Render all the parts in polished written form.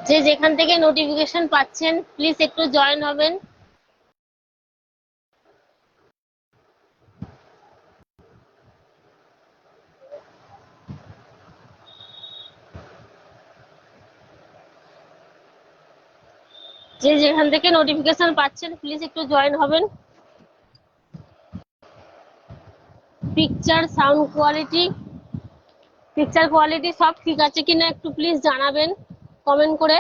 যে যেখান থেকে নোটিফিকেশন পাচ্ছেন প্লিজ একটু জয়েন হবেন। যে যেখান থেকে নোটিফিকেশন পাচ্ছেন প্লিজ একটু জয়েন হবেন। পিকচার সাউন্ড কোয়ালিটি সব ঠিক আছে কিনা একটু প্লিজ জানাবেন কমেন্ট করে।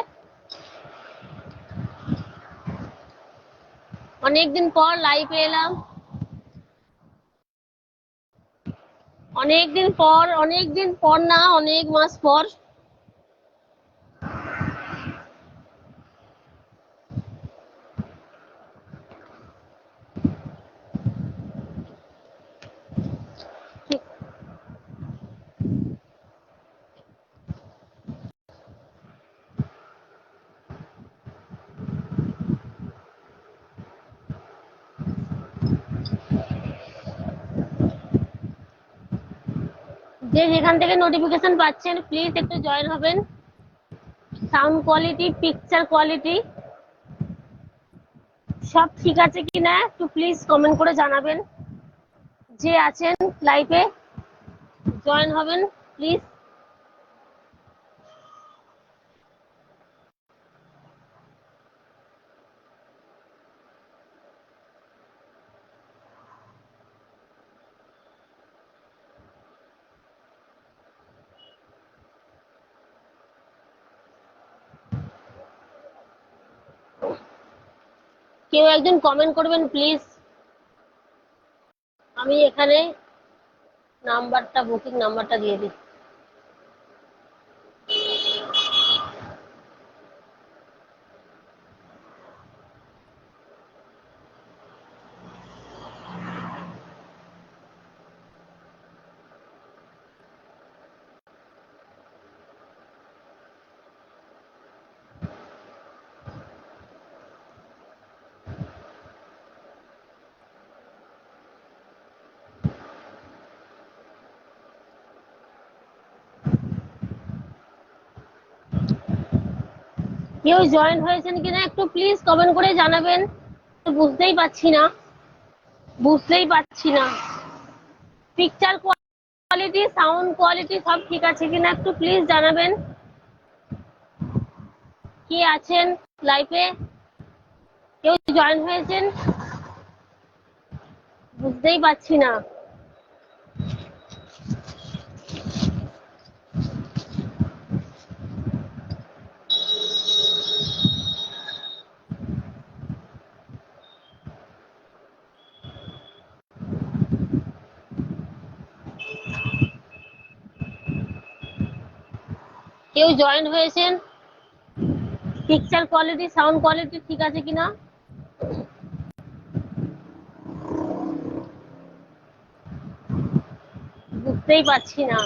অনেকদিন পর লাইভে এলাম, অনেকদিন পর না, অনেক মাস পর। যে যেখান থেকে নোটিফিকেশন পাচ্ছেন প্লিজ একটু জয়েন হবেন। সাউন্ড কোয়ালিটি, পিকচার কোয়ালিটি সব ঠিক আছে কিনা একটু প্লিজ কমেন্ট করে জানাবেন। যে আছেন লাইভে জয়েন হবেন প্লিজ। কেউ একজন কমেন্ট করবেন প্লিজ। আমি এখানে বুকিং নাম্বারটা দিয়ে দিই। কেউ জয়েন হয়েছেন কিনা একটু প্লিজ কমেন্ট করে জানাবেন। বুঝতেই পারছি না। পিকচার কোয়ালিটি, সাউন্ড কোয়ালিটি সব ঠিক আছে কিনা একটু প্লিজ জানাবেন। কে আছেন লাইভে, কেউ জয়েন হয়েছেন বুঝতেই পারছি না। কেউ জয়েন হয়েছেন, পিকচার কোয়ালিটি, সাউন্ড কোয়ালিটি ঠিক আছে কিনা বুঝতেই পারছি না।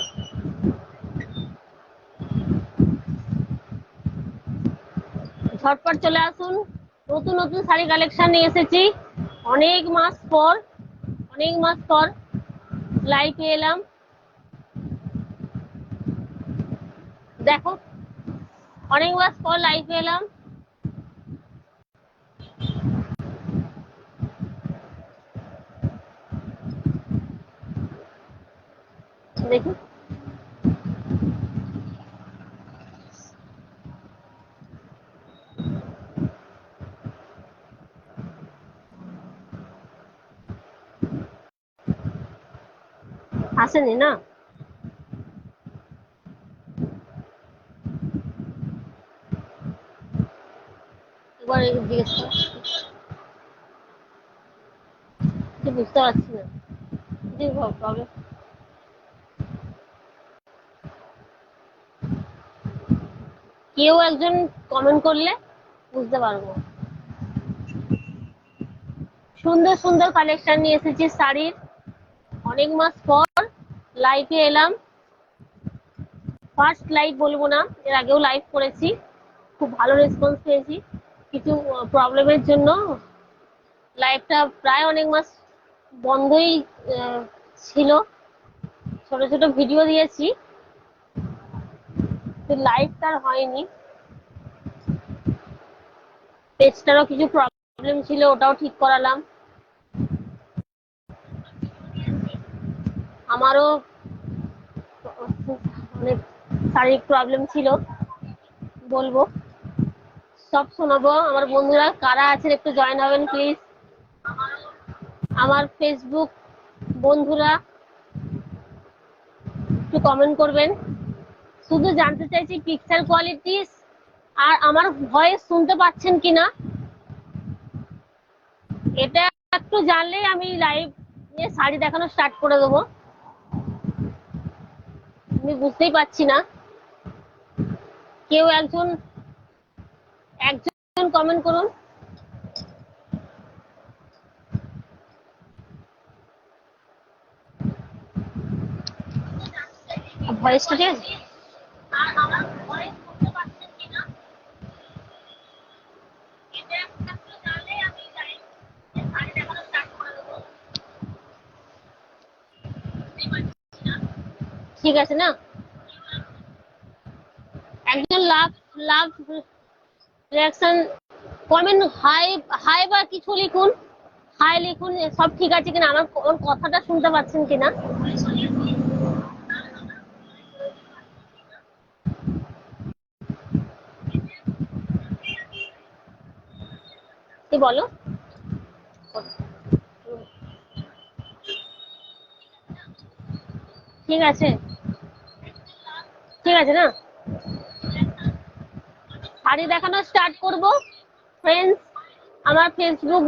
ঝটপট চলে আসুন, নতুন নতুন শাড়ি কালেকশন নিয়ে এসেছি। অনেক মাস পর লাইভে এলাম। দেখো, অনেক মাস পর লাইভে এলাম। দেখি আসেনি না। একবার জিজ্ঞেস কর, বুঝতে পারছি না কি প্রবলেম। কেউ একজন কমেন্ট করলে বুঝতে পারবো। সুন্দর সুন্দর কালেকশন নিয়ে এসেছি শাড়ির। অনেক মাস পর লাইভে এলাম। ফার্স্ট লাইভ বলবো না, এর আগেও লাইভ করেছি, খুব ভালো রেসপন্স পেয়েছি। কিছু প্রবলেমের জন্য লাইভটা প্রায় অনেক মাস বন্ধই ছিল। ছোট ছোট ভিডিও দিয়েছি, লাইভটা আর হয়নি। পেজটারও কিছু প্রবলেম ছিল, ওটাও ঠিক করালাম। আমারও অনেক শারীরিক প্রবলেম ছিল, বলবো সব শোনাবো। আমার বন্ধুরা কারা আছেন একটু জয়েন হবেন প্লিজ। আমার ফেসবুক বন্ধুরা একটু কমেন্ট করবেন। শুধু জানতে চাইছি পিকচার কোয়ালিটি আর আমার ভয়েস শুনতে পাচ্ছেন কিনা, এটা একটু জানলেই আমি লাইভ নিয়ে শাড়ি দেখানো স্টার্ট করে দেবো। আমি বুঝতেই পারছি না, কেউ একজন কমেন্ট করুন। ভয়েসটা ঠিক আছে? ঠিক আছে না? একজন লাভ লাভ রিয়াকশন কমেন্ট হাই হাই বা কিছু লিখুন, হাই লিখুন সব ঠিক আছে কিনা, আমার ওর কথাটা শুনতে পাচ্ছেন কিনা। কি বলো? ঠিক আছে, ঠিক আছে না? শাড়ি দেখানো স্টার্ট করব ফ্রেন্ডস। আমার ফেসবুক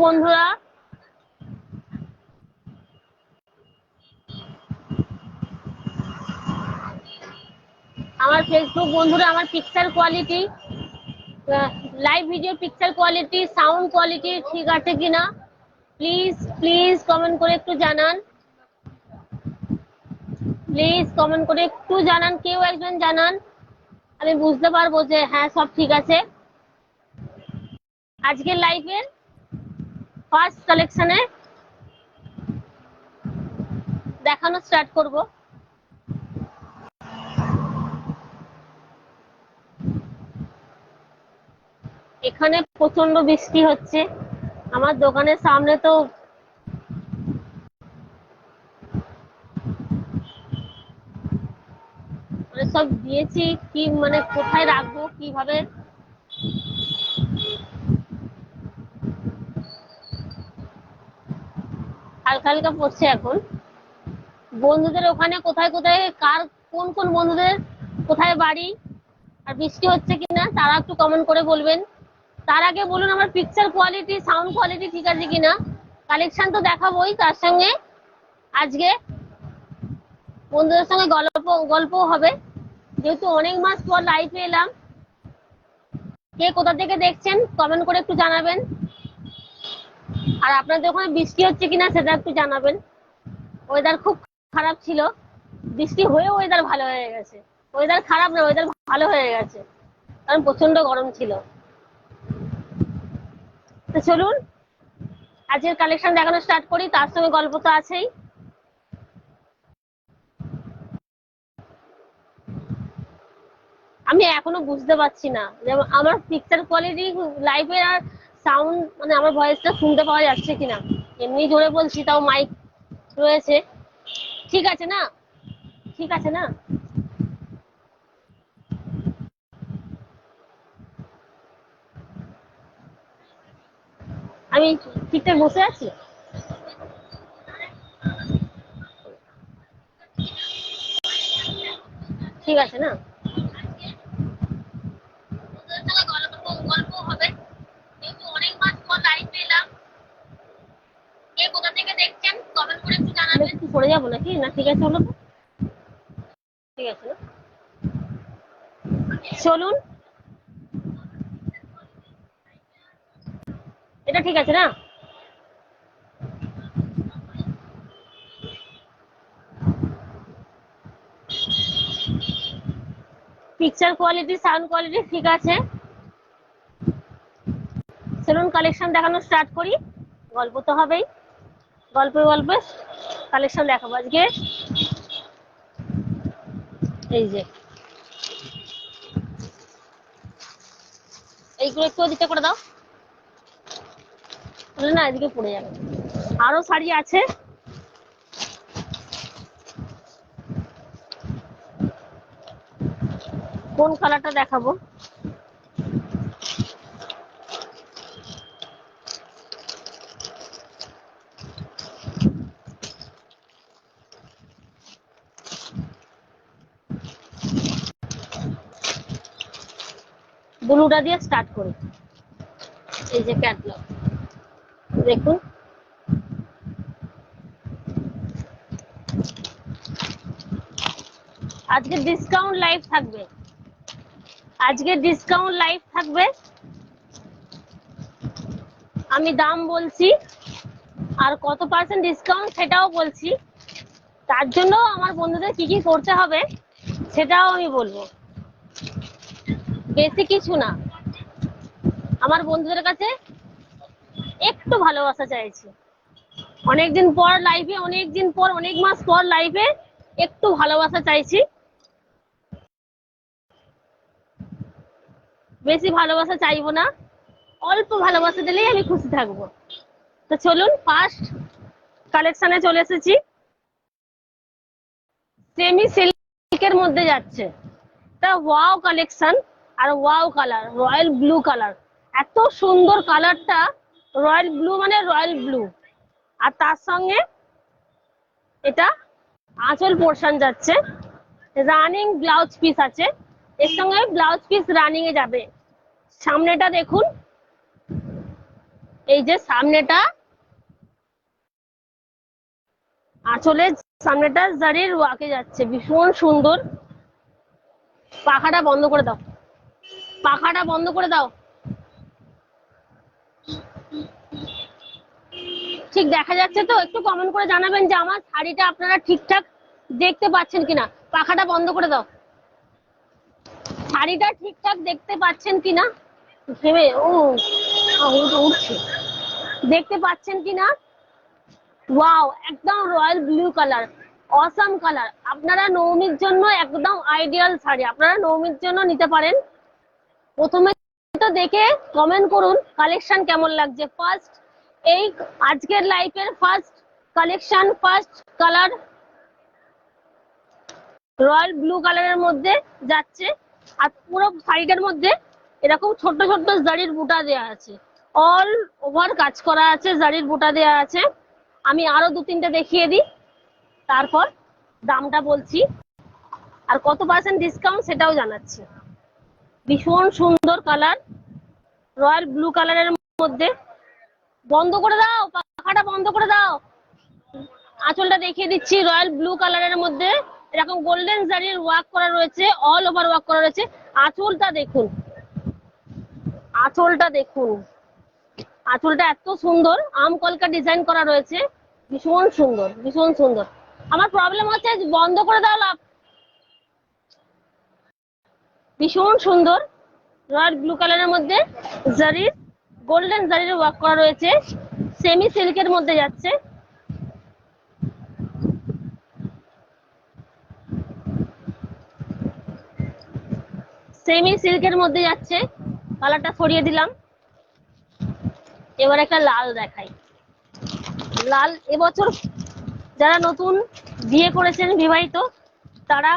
বন্ধুরা আমার picture quality, live video picture quality, sound quality ঠিক আছে কিনা প্লিজ প্লিজ কমেন্ট করে একটু জানান। প্লিজ কমেন্ট করে একটু জানান, কেউ একজন জানান, আমি বুঝতে পারবো যে হ্যাঁ সব ঠিক আছে। আজকের লাইভের ফার্স্ট কালেকশনে দেখানো স্টার্ট করব। এখানে প্রচন্ড বৃষ্টি হচ্ছে, আমার দোকানের সামনে তো মানে সব দিয়েছি, কি মানে কোথায় রাখবো কিভাবে, হালকা হালকা পড়ছে এখন। বন্ধুদের ওখানে কোথায় কোথায় কার কোন কোন বন্ধুদের কোথায় বাড়ি আর বৃষ্টি হচ্ছে কিনা তারা একটু কমেন্ট করে বলবেন। তার আগে বলুন আমার পিকচার কোয়ালিটি সাউন্ড কোয়ালিটি ঠিক আছে কিনা। কালেকশন তো দেখাবোই, তার সঙ্গে আজকে বন্ধুদের সঙ্গে গল্প হবে, যেহেতু অনেক মাস পর লাইভে এলাম। কে কোথা থেকে দেখছেন কমেন্ট করে একটু জানাবেন, আর আপনাদের ওখানে বৃষ্টি হচ্ছে কিনা সেটা একটু জানাবেন। ওয়েদার খুব খারাপ ছিল, বৃষ্টি হয়ে ওয়েদার ভালো হয়ে গেছে, ওয়েদার খারাপ না ওয়েদার ভালো হয়ে গেছে, কারণ প্রচন্ড গরম ছিল। তো চলুন আজকের কালেকশন দেখানো স্টার্ট করি, তার সঙ্গে গল্প তো আছেই। আমি এখনো বুঝতে পারছি না যেমন আমার পিকচার কোয়ালিটি লাইভের আর সাউন্ড মানে আমার ভয়েসটা শুনতে পাওয়া যাচ্ছে কিনা। এমনি জোরে বলছি তাও মাইক রয়েছে, ঠিক আছে না? ঠিক আছে না? আমি ঠিকঠাক বসে আছি? ঠিক আছে না? গল্প হবে, যেহেতু অনেক মাস পর লাইভ পেলাম। কে কোথা থেকে দেখছেন কমেন্ট করে একটু জানাবেন। একটু পড়ে যাবো নাকি না? ঠিক আছে হলো তো, ঠিক আছে না? চলুন, এটা ঠিক আছে না? পিকচার কোয়ালিটি সাউন্ড কোয়ালিটি ঠিক আছে। চলুন কালেকশন দেখানো স্টার্ট করি, গল্প তো হবেই, গল্পে গল্পে কালেকশন দেখাবো আজকে। এই যে এইগুলো একটু দিতে করে দাও। না এদিকে পড়ে যাবে। আরো শাড়ি আছে, কোন কালারটা দেখাবো? ব্লুটা দিয়ে স্টার্ট করি। এই যে ক্যাটলগ দেখুন, আজকে ডিসকাউন্ট লাইভ থাকবে, আজকে ডিসকাউন্ট লাইভ থাকবে। আমি দাম বলছি আর কত পার্সেন্ট ডিসকাউন্ট সেটাও বলছি। তার জন্য আমার বন্ধুদের কি কি করতে হবে সেটাও আমি বলবো। বেশি কিছু না, আমার বন্ধুদের কাছে একটু ভালোবাসা চাইছি। অনেকদিন পর লাইভে, অনেকদিন পর, অনেক মাস পর লাইভে একটু ভালোবাসা চাইছি। বেশি ভালোবাসা চাইবো না, অল্প ভালোবাসা দিলেই আমি খুশি থাকবো। তো চলুন ফার্স্ট কালেকশনে চলে এসেছি। সেমি সিল্কের মধ্যে যাচ্ছে, এটা ওয়াও কালেকশন আর wow colour, royal blue colour. এত সুন্দর কালারটা, রয়্যাল ব্লু মানে রয়্যাল ব্লু। আর তার সঙ্গে এটা আঁচল পোর্শন যাচ্ছে, রানিং ব্লাউজ পিস আছে, এর সঙ্গে ব্লাউজ পিস রানিং এ যাবে। সামনেটা দেখুন, এই যে সামনেটা, আঁচলের সামনেটা জারির ওয়াকে যাচ্ছে, ভীষণ সুন্দর। পাখাটা বন্ধ করে দাও, পাখাটা বন্ধ করে দাও। ঠিক দেখা যাচ্ছে তো? একটু কমেন্ট করে জানাবেন যে আমার শাড়িটা আপনারা ঠিকঠাক দেখতে পাচ্ছেন কিনা। পাখাটা বন্ধ করে দাও। শাড়িটা ঠিকঠাক দেখতে পাচ্ছেন কিনা, ঘেমে উঠছে, দেখতে পাচ্ছেন কিনা? ওয়াও, একদম royal blue colour, awesome colour. আপনারা নবমীর জন্য একদম আইডিয়াল শাড়ি, আপনারা নবমীর জন্য নিতে পারেন। প্রথমে তো দেখে কমেন্ট করুন কালেকশন কেমন লাগছে। ফার্স্ট এই আজকের লাইফের first collection, first colour royal blue কালারের মধ্যে যাচ্ছে। আর পুরো শাড়িটার মধ্যে এরকম ছোট ছোট জারির বুটা দেওয়া আছে, অল ওভার কাজ করা আছে, জারির বুটা দেওয়া আছে। আমি আরো দু তিনটে দেখিয়ে দিই, তারপর দামটা বলছি আর কত পার্সেন্ট ডিসকাউন্ট সেটাও জানাচ্ছি। ভীষণ সুন্দর কালার, রয়্যাল ব্লু কালারের মধ্যে। বন্ধ করে দাও, পাখাটা বন্ধ করে দাও। আঁচলটা দেখিয়ে দিচ্ছি, রয়্যাল ব্লু কালারের মধ্যে এরকম গোল্ডেন জারির ওয়ার্ক করা রয়েছে, অল ওভার ওয়ার্ক করা রয়েছে। আঁচলটা দেখুন, আঁচলটা দেখুন, আঁচলটা এত সুন্দর, আম কলকা ডিজাইন করা রয়েছে, ভীষণ সুন্দর, ভীষণ সুন্দর। আমার প্রবলেম হচ্ছে, বন্ধ করে দাও লাভ। ভীষণ সুন্দর রয়্যাল ব্লু কালারের মধ্যে জারির, গোল্ডেন জারির ওয়ার্ক করা রয়েছে, সেমি সিল্কের মধ্যে যাচ্ছে। সেমি সিল্কের মধ্যে যাচ্ছে, কালারটা সরিয়ে দিলাম। এবার একটা লাল দেখাই। লাল এবছর যারা নতুন বিয়ে করেছেন, বিবাহিত, তারা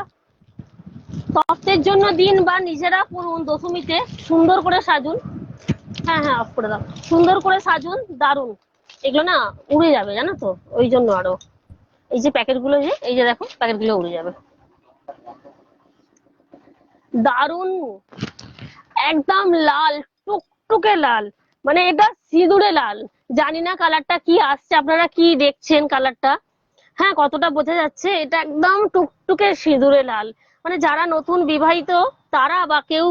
তত্ত্বের জন্য দিন বা নিজেরা পড়ুন, দশমীতে সুন্দর করে সাজুন। হ্যাঁ হ্যাঁ, অফ করে দাও। সুন্দর করে সাজুন, দারুন। এগুলো না উড়ে যাবে জানো তো, ওই জন্য আরো এই যে প্যাকেট গুলো, যে এই যে দেখো প্যাকেট গুলো উড়ে যাবে। দারুন, একদম লাল, টুকটুকে লাল, মানে এটা সিঁদুরে লাল। জানি না কালারটা কি আসছে, আপনারা কি দেখছেন কালারটা? হ্যাঁ, কতটা বোঝা যাচ্ছে? এটা একদম টুকটুকে সিঁদুরে লাল। মানে যারা নতুন বিবাহিত তারা বা কেউ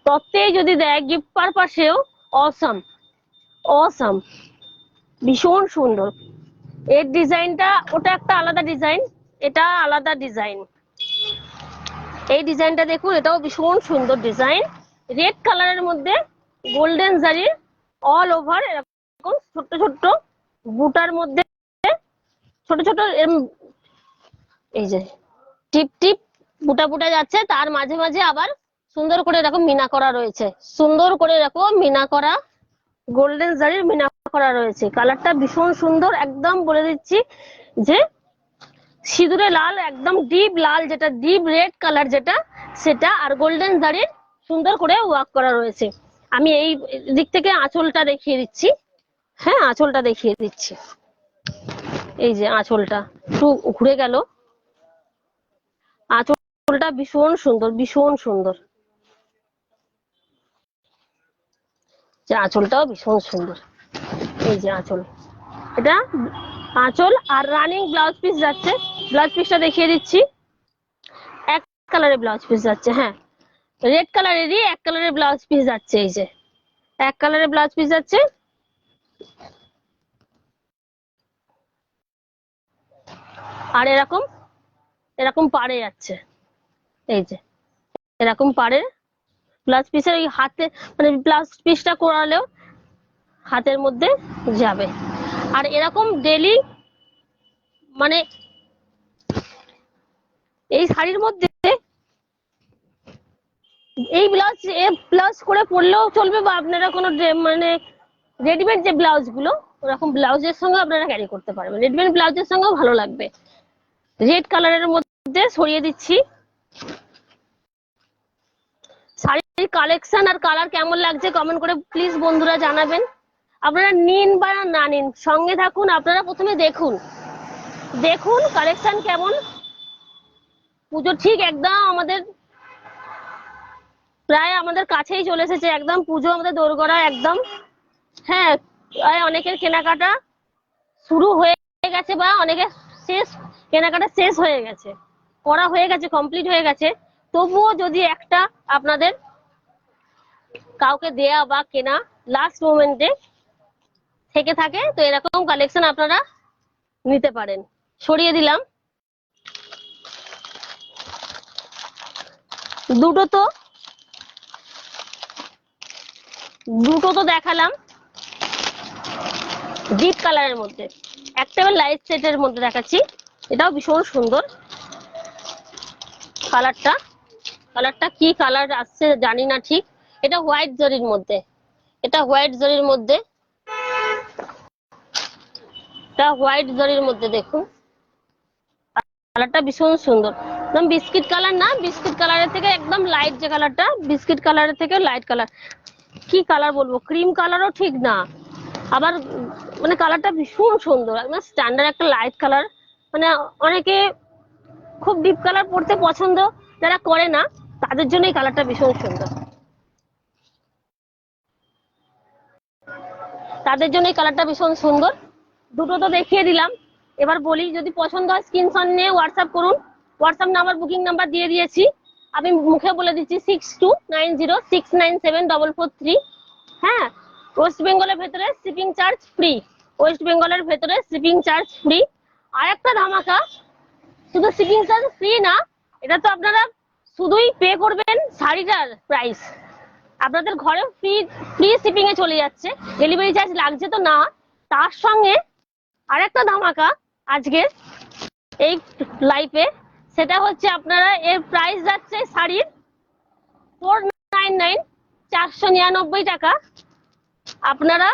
তত্ত্বে যদি দেয়, গিফট পারপাসেও অসাম, অসাম, ভীষণ সুন্দর। এর ডিজাইনটা, ওটা একটা আলাদা ডিজাইন, এটা আলাদা ডিজাইন। এই ডিজাইনটা দেখুন, এটাও ভীষণ সুন্দর ডিজাইন, রেড কালারের মধ্যে গোল্ডেন জারির অল ওভার এরকম ছোট্ট ছোট্ট বুটার মধ্যে, ছোট ছোট এই যে টিপ টিপ বুটা বুটা যাচ্ছে, তার মাঝে মাঝে আবার সুন্দর করে এরকম মিনা করা রয়েছে, সুন্দর করে এরকম মিনা করা, গোল্ডেন জারির মিনা করা রয়েছে। কালারটা ভীষণ সুন্দর, একদম বলে দিচ্ছি যে সিঁদুরে লাল, একদম ডিপ লাল, যেটা ডিপ রেড কালার যেটা, সেটা আর গোল্ডেন জারির সুন্দর করে ওয়ার্ক করা রয়েছে। আমি এই দিক থেকে আঁচলটা দেখিয়ে দিচ্ছি। হ্যাঁ, আঁচলটা দেখিয়ে দিচ্ছি। এই যে আঁচলটা একটু ঘুরে গেল, আঁচলটা ভীষণ সুন্দর, ভীষণ সুন্দর। যে আঁচলটাও ভীষণ সুন্দর। এই যে আঁচল, এটা আঁচল আর রানিং ব্লাউজ পিস যাচ্ছে। ব্লাউজ পিসটা দেখিয়ে দিচ্ছি। এক কালারের ব্লাউজ পিস যাচ্ছে। হ্যাঁ, রেড কালারেরই এক কালারের ব্লাউজ পিস যাচ্ছে। এই যে এক কালারের ব্লাউজ পিস যাচ্ছে, আর এরকম এরকম পাড়ে যাচ্ছে। এই যে এরকম পাড়ে ব্লাউজ পিসের ওই হাতে, মানে ব্লাউজ পিসটা করালেও হাতের মধ্যে যাবে। আর এরকম ডেলি, মানে এই শাড়ির মধ্যে এই ব্লাউজ করে পরলেও চলবে, বা আপনারা কোনো মানে রেডিমেড যে ব্লাউজ গুলো, ওরকম ব্লাউজের সঙ্গে আপনারা ক্যারি করতে পারবেন। রেডিমেড ব্লাউজের সঙ্গেও ভালো লাগবে। রেড কালারের মধ্যে সরিয়ে দিচ্ছি। শাড়ির কালেকশন আর কালার কেমন লাগছে কমেন্ট করে প্লিজ বন্ধুরা জানাবেন। আপনারা নিন বা না নিন, সঙ্গে থাকুন। আপনারা প্রথমে দেখুন কালেকশন কেমন। পুজো ঠিক একদম আমাদের প্রায় আমাদের কাছেই চলে এসেছে, একদম পুজো আমাদের দোরগোড়া একদম। হ্যাঁ, অনেকের কেনাকাটা শুরু হয়ে গেছে, বা অনেকের কেনাকাটা শেষ হয়ে গেছে, করা হয়ে গেছে, কমপ্লিট হয়ে গেছে। তবুও যদি একটা আপনাদের কাউকে দেয়া বা কেনা লাস্ট মোমেন্টে থেকে থাকে, তো এরকম কালেকশন আপনারা নিতে পারেন। সরিয়ে দিলাম। দুটো তো দেখালাম ডিপ কালারের মধ্যে, একটা লাইট সেটের মধ্যে দেখাচ্ছি। এটাও ভীষণ সুন্দর কালারটা কি কালার আসছে জানি না ঠিক। এটা হোয়াইট জরির মধ্যে, এটা হোয়াইট জরির মধ্যে, এটা হোয়াইট জরির মধ্যে দেখুন কালারটা ভীষণ সুন্দর। একদম বিস্কিট কালার না, বিস্কিট কালারের থেকে একদম লাইট, যে কালারটা বিস্কিট কালারের থেকে লাইট কালার, কি কালার বলবো, ক্রিম কালারও ঠিক না, আবার মানে কালারটা ভীষণ সুন্দর, একদম স্ট্যান্ডার্ড একটা লাইট কালার। মানে অনেকে খুব ডিপ কালার পড়তে পছন্দ যারা করে না, তাদের জন্য এই কালারটা ভীষণ সুন্দর, তাদের জন্য এই কালারটা ভীষণ সুন্দর। দুটো তো দেখিয়ে দিলাম। এবার বলি, যদি পছন্দ হয় স্ক্রিনশট নিয়ে হোয়াটসঅ্যাপ করুন। হোয়াটসঅ্যাপ নাম্বার, বুকিং নাম্বার দিয়ে দিয়েছি। আমি মুখে বলে দিচ্ছি 6290697443। হ্যাঁ, ওয়েস্ট বেঙ্গলের ভেতরে শিপিং চার্জ ফ্রি, ওয়েস্ট বেঙ্গলের ভেতরে শিপিং চার্জ ফ্রি। আর একটা ধামাকা, শুধু শিপিং চার্জ ফ্রি না, এটা তো আপনারা শুধুই পে করবেন শাড়িটার প্রাইস, আপনাদের ঘরে ফ্রি ফ্রি শিপিং এ চলে যাচ্ছে, ডেলিভারি চার্জ লাগছে তো না। তার সঙ্গে আরেকটা ধামাকা আজকে এই লাইফে, সেটা হচ্ছে আপনারা এর প্রাইস যাচ্ছে শাড়ির 499, 499 টাকা। আপনারা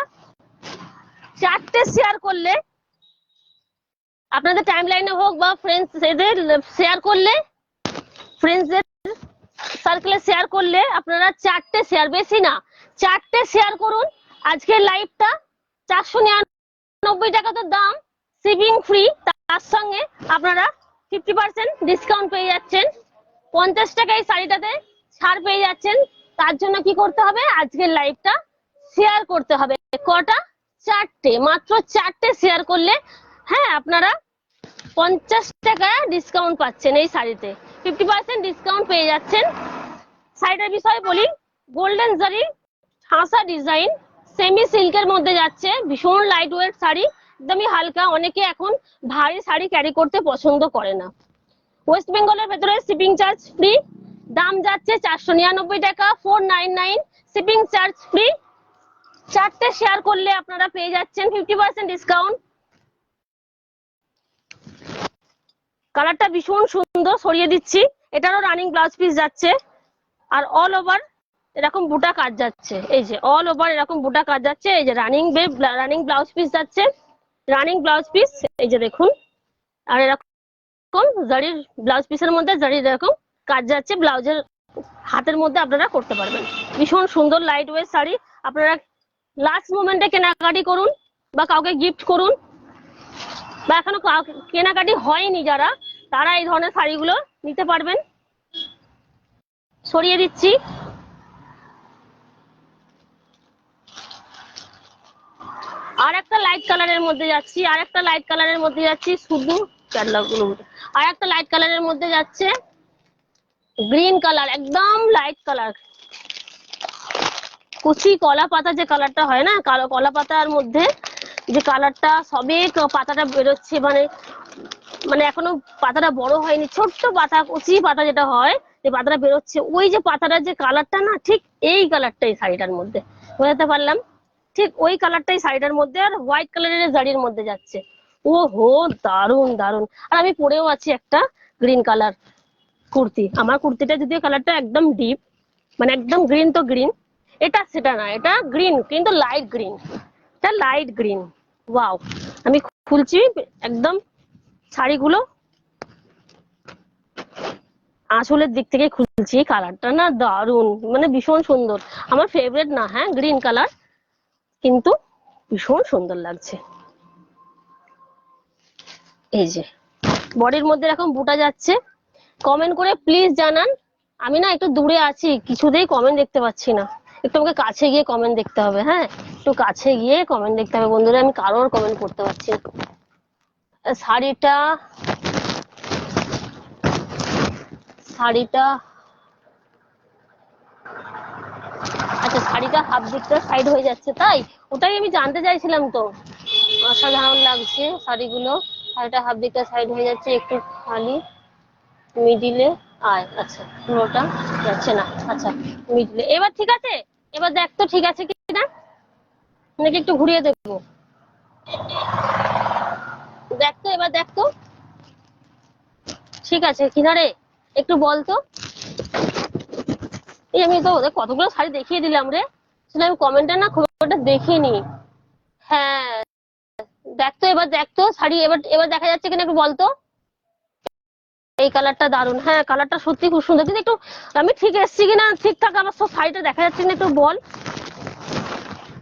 4টে শেয়ার করলে, আপনাদের টাইম লাইনে হোক বা ফ্রেন্ডস এদের শেয়ার করলে, ফ্রেন্ডসদের সার্কেলে শেয়ার করলে, আপনারা 4টে শেয়ার, বেশি না 4টে শেয়ার করুন। আজকের লাইভটা 499 টাকা তো দাম, শিপিং ফ্রি, তার সঙ্গে আপনারা 50% ডিসকাউন্ট পেয়ে যাচ্ছেন, 50 টাকা এই শাড়িটাতে ছাড় পেয়ে যাচ্ছেন। তার জন্য কি করতে হবে, আজকের লাইভটা শেয়ার করতে হবে। কটা? 4টে, মাত্র 4টে শেয়ার করলে, হ্যাঁ, আপনারা 50 টাকা ডিসকাউন্ট পাচ্ছেন এই শাড়িতে, 50% ডিসকাউন্ট পেয়ে যাচ্ছেন। শাড়িটার বিষয়ে বলি, গোল্ডেন জারি ঠাসা ডিজাইন, সেমি সিল্কের মধ্যে যাচ্ছে, ভীষণ লাইট ওয়েট শাড়ি, একদমই হালকা। অনেকে এখন ভারী শাড়ি ক্যারি করতে পছন্দ করে না। ওয়েস্ট বেঙ্গলের ভেতরে শিপিং চার্জ ফ্রি, দাম যাচ্ছে 499 টাকা, 499 শিপিং চার্জ ফ্রি। 4টে শেয়ার করলে আপনারা পেয়ে যাচ্ছেন 50% ডিসকাউন্ট। কালারটা ভীষণ সুন্দর, সরিয়ে দিচ্ছি। এটারও রানিং ব্লাউজ পিস যাচ্ছে, আর অল ওভার এরকম বুটা কাজ যাচ্ছে, এই যে অল ওভার এরকম বুটা কাজ যাচ্ছে, এই যে রানিং ব্লাউজ পিস যাচ্ছে, রানিং ব্লাউজ পিস, এই যে দেখুন। আর এরকম জারির ব্লাউজ পিসের মধ্যে জারির এরকম কাজ যাচ্ছে, ব্লাউজের হাতের মধ্যে আপনারা করতে পারবেন। ভীষণ সুন্দর লাইট ওয়েট শাড়ি। আপনারা লাস্ট মোমেন্টে কেনাকাটি করুন বা কাউকে গিফট করুন, বা এখনো কেনাকাটি হয়নি যারা, তারা এই ধরনের শাড়িগুলো নিতে পারবেন। সরিয়ে দিচ্ছি। আর একটা লাইট কালারের মধ্যে যাচ্ছি, আর একটা লাইট কালারের মধ্যে যাচ্ছি, শুধু আর একটা লাইট কালারের মধ্যে যাচ্ছে গ্রিন কালার, একদম লাইট কালার, কুচি কলা পাতা যে কালারটা হয় না, কালো কলা পাতার মধ্যে যে কালারটা, সবে পাতাটা বেরোচ্ছে, মানে মানে এখনো পাতাটা বড় হয়নি, ছোট্ট পাতা, কুচি পাতা যেটা হয়, যে পাতাটা বেরোচ্ছে, ওই যে পাতাটার যে কালারটা না, ঠিক এই কালারটাই শাড়িটার মধ্যে, বোঝাতে পারলাম? ঠিক ওই কালারটাই শাড়িটার মধ্যে, আর হোয়াইট কালারের জারির মধ্যে যাচ্ছে। ও হো, দারুন দারুন। আর আমি পরেও আছি একটা গ্রিন কালার কুর্তি। আমার কুর্তিটা যদিও কালারটা একদম ডিপ, মানে একদম গ্রিন তো গ্রিন, এটা সেটা না, এটা গ্রিন কিন্তু লাইট গ্রিন, এটা লাইট গ্রিন। ওয়াও, আমি খুলছি একদম শাড়িগুলো, আঁচলের দিক থেকে খুলছি, কালারটা না দারুন, মানে ভীষণ সুন্দর। আমার ফেভারিট না, হ্যাঁ, গ্রিন কালার, কিন্তু ভীষণ সুন্দর লাগছে। এই যে বডির মধ্যে এরকম বুটা যাচ্ছে। কমেন্ট করে প্লিজ জানান। আমি না একটু দূরে আছি, কিছুতেই কমেন্ট দেখতে পাচ্ছি না, একটু আমাকে কাছে গিয়ে কমেন্ট দেখতে হবে। হ্যাঁ, একটু কাছে গিয়ে কমেন্ট দেখতে হবে বন্ধুরা, আমি কারোর কমেন্ট করতে পারছি না। শাড়িটা শাড়িটা আচ্ছা, শাড়িটা হাফ দিকটা সাইড হয়ে যাচ্ছে, তাই ওটাই আমি জানতে চাইছিলাম। তো অসাধারণ লাগছে শাড়িগুলো। শাড়িটা হাফ দিকটা সাইড হয়ে যাচ্ছে, একটু খালি মিডিলে আয়, আচ্ছা পুরোটা যাচ্ছে না, আচ্ছা মিডিলে। এবার ঠিক আছে, এবার দেখ তো ঠিক আছে কিনা, নাকি একটু ঘুরিয়ে দেবো? দেখ তো, এবার দেখ তো ঠিক আছে কিনা রে, একটু বল তো। এই আমি তো ওদের কতগুলো শাড়ি দেখিয়ে দিলাম রে, আসলে আমি কমেন্টটা না খুব একটা দেখিনি। হ্যাঁ, দেখ তো, এবার দেখ তো শাড়ি, এবার এবার দেখা যাচ্ছে কিনা একটু বলতো। এই কালারটা দারুন, হ্যাঁ কালারটা সত্যি খুব সুন্দর, কিন্তু একটু আমি ঠিক এসছি কিনা, ঠিকঠাক আমার সব শাড়িটা দেখা যাচ্ছে কিনা একটু বল।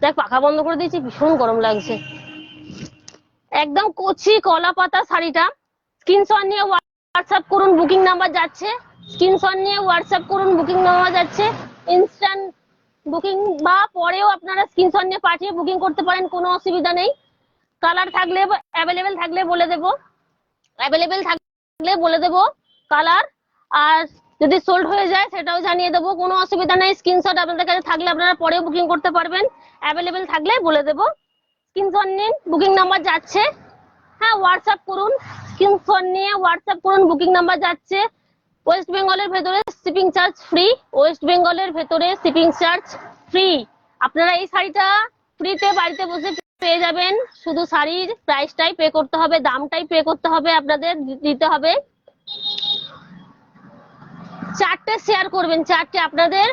দেখ, পাখা বন্ধ করে দিয়েছি, ভীষণ গরম লাগছে। একদম কচি কলা পাতা শাড়িটা। স্ক্রিনশট নিয়ে হোয়াটসঅ্যাপ করুন, বুকিং নাম্বার যাচ্ছে। স্ক্রিনশট নিয়ে হোয়াটসঅ্যাপ করুন, বুকিং নাম্বার যাচ্ছে। ইনস্ট্যান্ট বুকিং বা পরেও আপনারা স্ক্রিনশট নিয়ে পাঠিয়ে বুকিং করতে পারেন, কোনো অসুবিধা নেই। কালার থাকলে অ্যাভেলেবেল থাকলে বলে দেবো, অ্যাভেলেবেল থাকলে বলে দেবো কালার। আর যদি সোল্ড হয়ে যায় সেটাও জানিয়ে দেবো, কোনো অসুবিধা নেই। স্ক্রিনশট আপনাদের কাছে থাকলে আপনারা পরেও বুকিং করতে পারবেন, অ্যাভেলেবেল থাকলে বলে দেবো। স্ক্রিনশট নিন, বুকিং নাম্বার যাচ্ছে। হ্যাঁ, হোয়াটসঅ্যাপ করুন, স্ক্রিনশট নিয়ে হোয়াটসঅ্যাপ করুন, বুকিং নাম্বার যাচ্ছে। ওয়েস্ট বেঙ্গলের ভেতরে শিপিং চার্জ ফ্রি, ওয়েস্ট বেঙ্গলের ভেতরে শিপিং চার্জ ফ্রি। আপনারা এই শাড়িটা ফ্রিতে বাড়িতে বসে পেয়ে যাবেন, শুধু শাড়ির প্রাইসটাই পে করতে হবে, দামটাই পে করতে হবে, আপনাদের দিতে হবে। 4টে শেয়ার করবেন, 4টে আপনাদের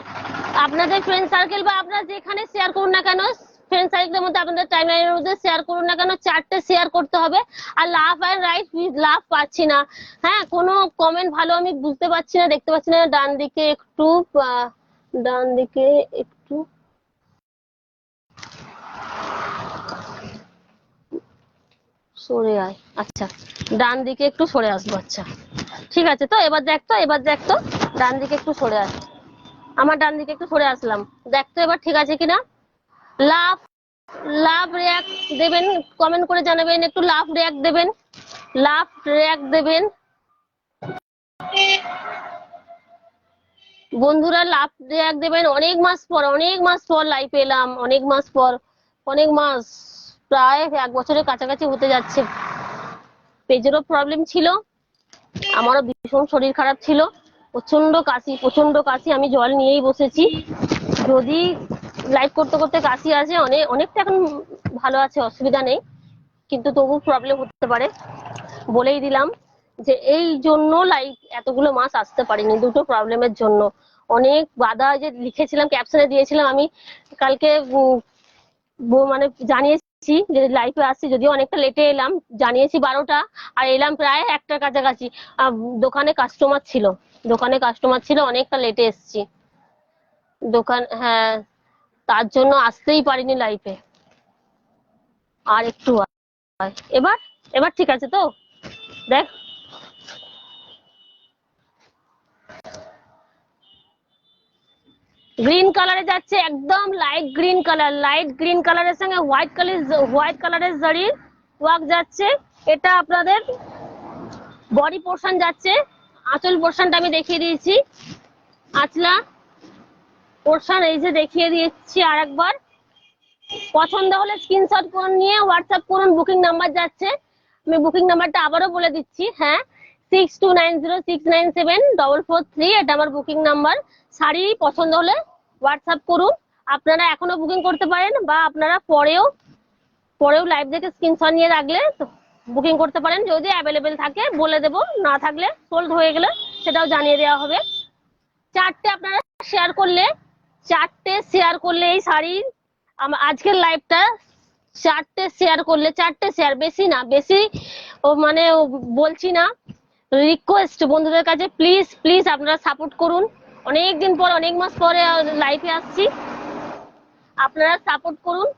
আপনাদের ফ্রেন্ড সার্কেল বা আপনারা যেখানে শেয়ার করুন না কেন, ফ্রেন্ড সার্কেলের মধ্যে আপনাদের টাইমলাইনের মধ্যে শেয়ার করুন না কেন, 4টে শেয়ার করতে হবে। আর লাভ অ্যান্ড রাইট, লাভ পাচ্ছি না, হ্যাঁ কোনো কমেন্ট ভালো আমি বুঝতে পারছি না, দেখতে পাচ্ছি না। ডান দিকে একটু, ডান দিকে একটু সরে আয়, আচ্ছা ডান দিকে একটু সরে আসবো, আচ্ছা ঠিক আছে। তো এবার দেখ তো, এবার দেখ তো, ডান দিকে একটু সরে আস, আমার ডান দিকে একটু সরে আসলাম, দেখ তো এবার ঠিক আছে কিনা। লাভ লাভ রিয়াক্ট দেবেন, কমেন্ট করে জানাবেন, একটু লাভ রিয়াক্ট দেবেন, লাভ রিয়াক্ট দেবেন বন্ধুরা, লাভ রিয়াক্ট দেবেন। অনেক মাস পর, অনেক মাস পর লাইভ এলাম, অনেক মাস পর, অনেক মাস, প্রায় 1 বছরের কাছাকাছি হতে যাচ্ছে। পেজেরও প্রবলেম ছিল, আমারও ভীষণ শরীর খারাপ ছিল, প্রচন্ড কাশি, প্রচন্ড কাশি, আমি জল নিয়েই বসেছি। যদি লাইভ করতে করতে কাশি আসে, অনেকটা এখন ভালো আছে, অসুবিধা নেই, কিন্তু তবু প্রবলেম হতে পারে। বলেই দিলাম যে এই জন্য লাইভ এতগুলো মাস আসতে পারিনি, দুটো প্রবলেমের জন্য। অনেক বাধা, যে লিখেছিলাম ক্যাপশনে দিয়েছিলাম আমি কালকে, মানে জানিয়েছি যে লাইফে আসছি, যদিও অনেকটা লেটে এলাম, জানিয়েছি 12টা আর এলাম প্রায় 1টার কাছাকাছি। দোকানে কাস্টমার ছিল, অনেকটা লেটে এসছি দোকান, হ্যাঁ, তার জন্য আসতেই পারিনি লাইফে। আর একটু এবার এবার ঠিক আছে তো? দেখ, গ্রিন কালারে যাচ্ছে, একদম লাইট গ্রিন কালারের সঙ্গে হোয়াইট কালারের জারির ওয়ার্ক যাচ্ছে। এটা আপনাদের বডি পোর্শন যাচ্ছে। আঁচল পোর্শনটা আমি দেখিয়ে দিয়েছি, আঁচলা পোর্শন এই যে দেখিয়ে দিচ্ছি আরেকবার। পছন্দ হলে স্ক্রিনশট করে নিয়ে হোয়াটসঅ্যাপ করুন। বুকিং নাম্বার যাচ্ছে, আমি বুকিং নাম্বারটা আবারও বলে দিচ্ছি, হ্যাঁ, 6290697443, এটা আমার বুকিং নাম্বার। শাড়ি পছন্দ হলে হোয়াটসঅ্যাপ করুন। আপনারা এখনো বুকিং করতে পারেন, বা আপনারা পরেও লাইভ দেখে স্ক্রিনশট নিয়ে রাখলে বুকিং করতে পারেন। যদি অ্যাভেলেবেল থাকে বলে দেব, না থাকলে সোল্ড হয়ে গেলে সেটাও জানিয়ে দেওয়া হবে। আপনারা চারটে শেয়ার করলে এই শাড়ির আজকের লাইভটা 4টে শেয়ার, বেশি না, বেশি মানে বলছি না, রিকোয়েস্ট বন্ধুদের কাছে, প্লিজ আপনারা সাপোর্ট করুন। অনেক মাস পরে লাইভে আসছি, আপনারা সাপোর্ট করুন,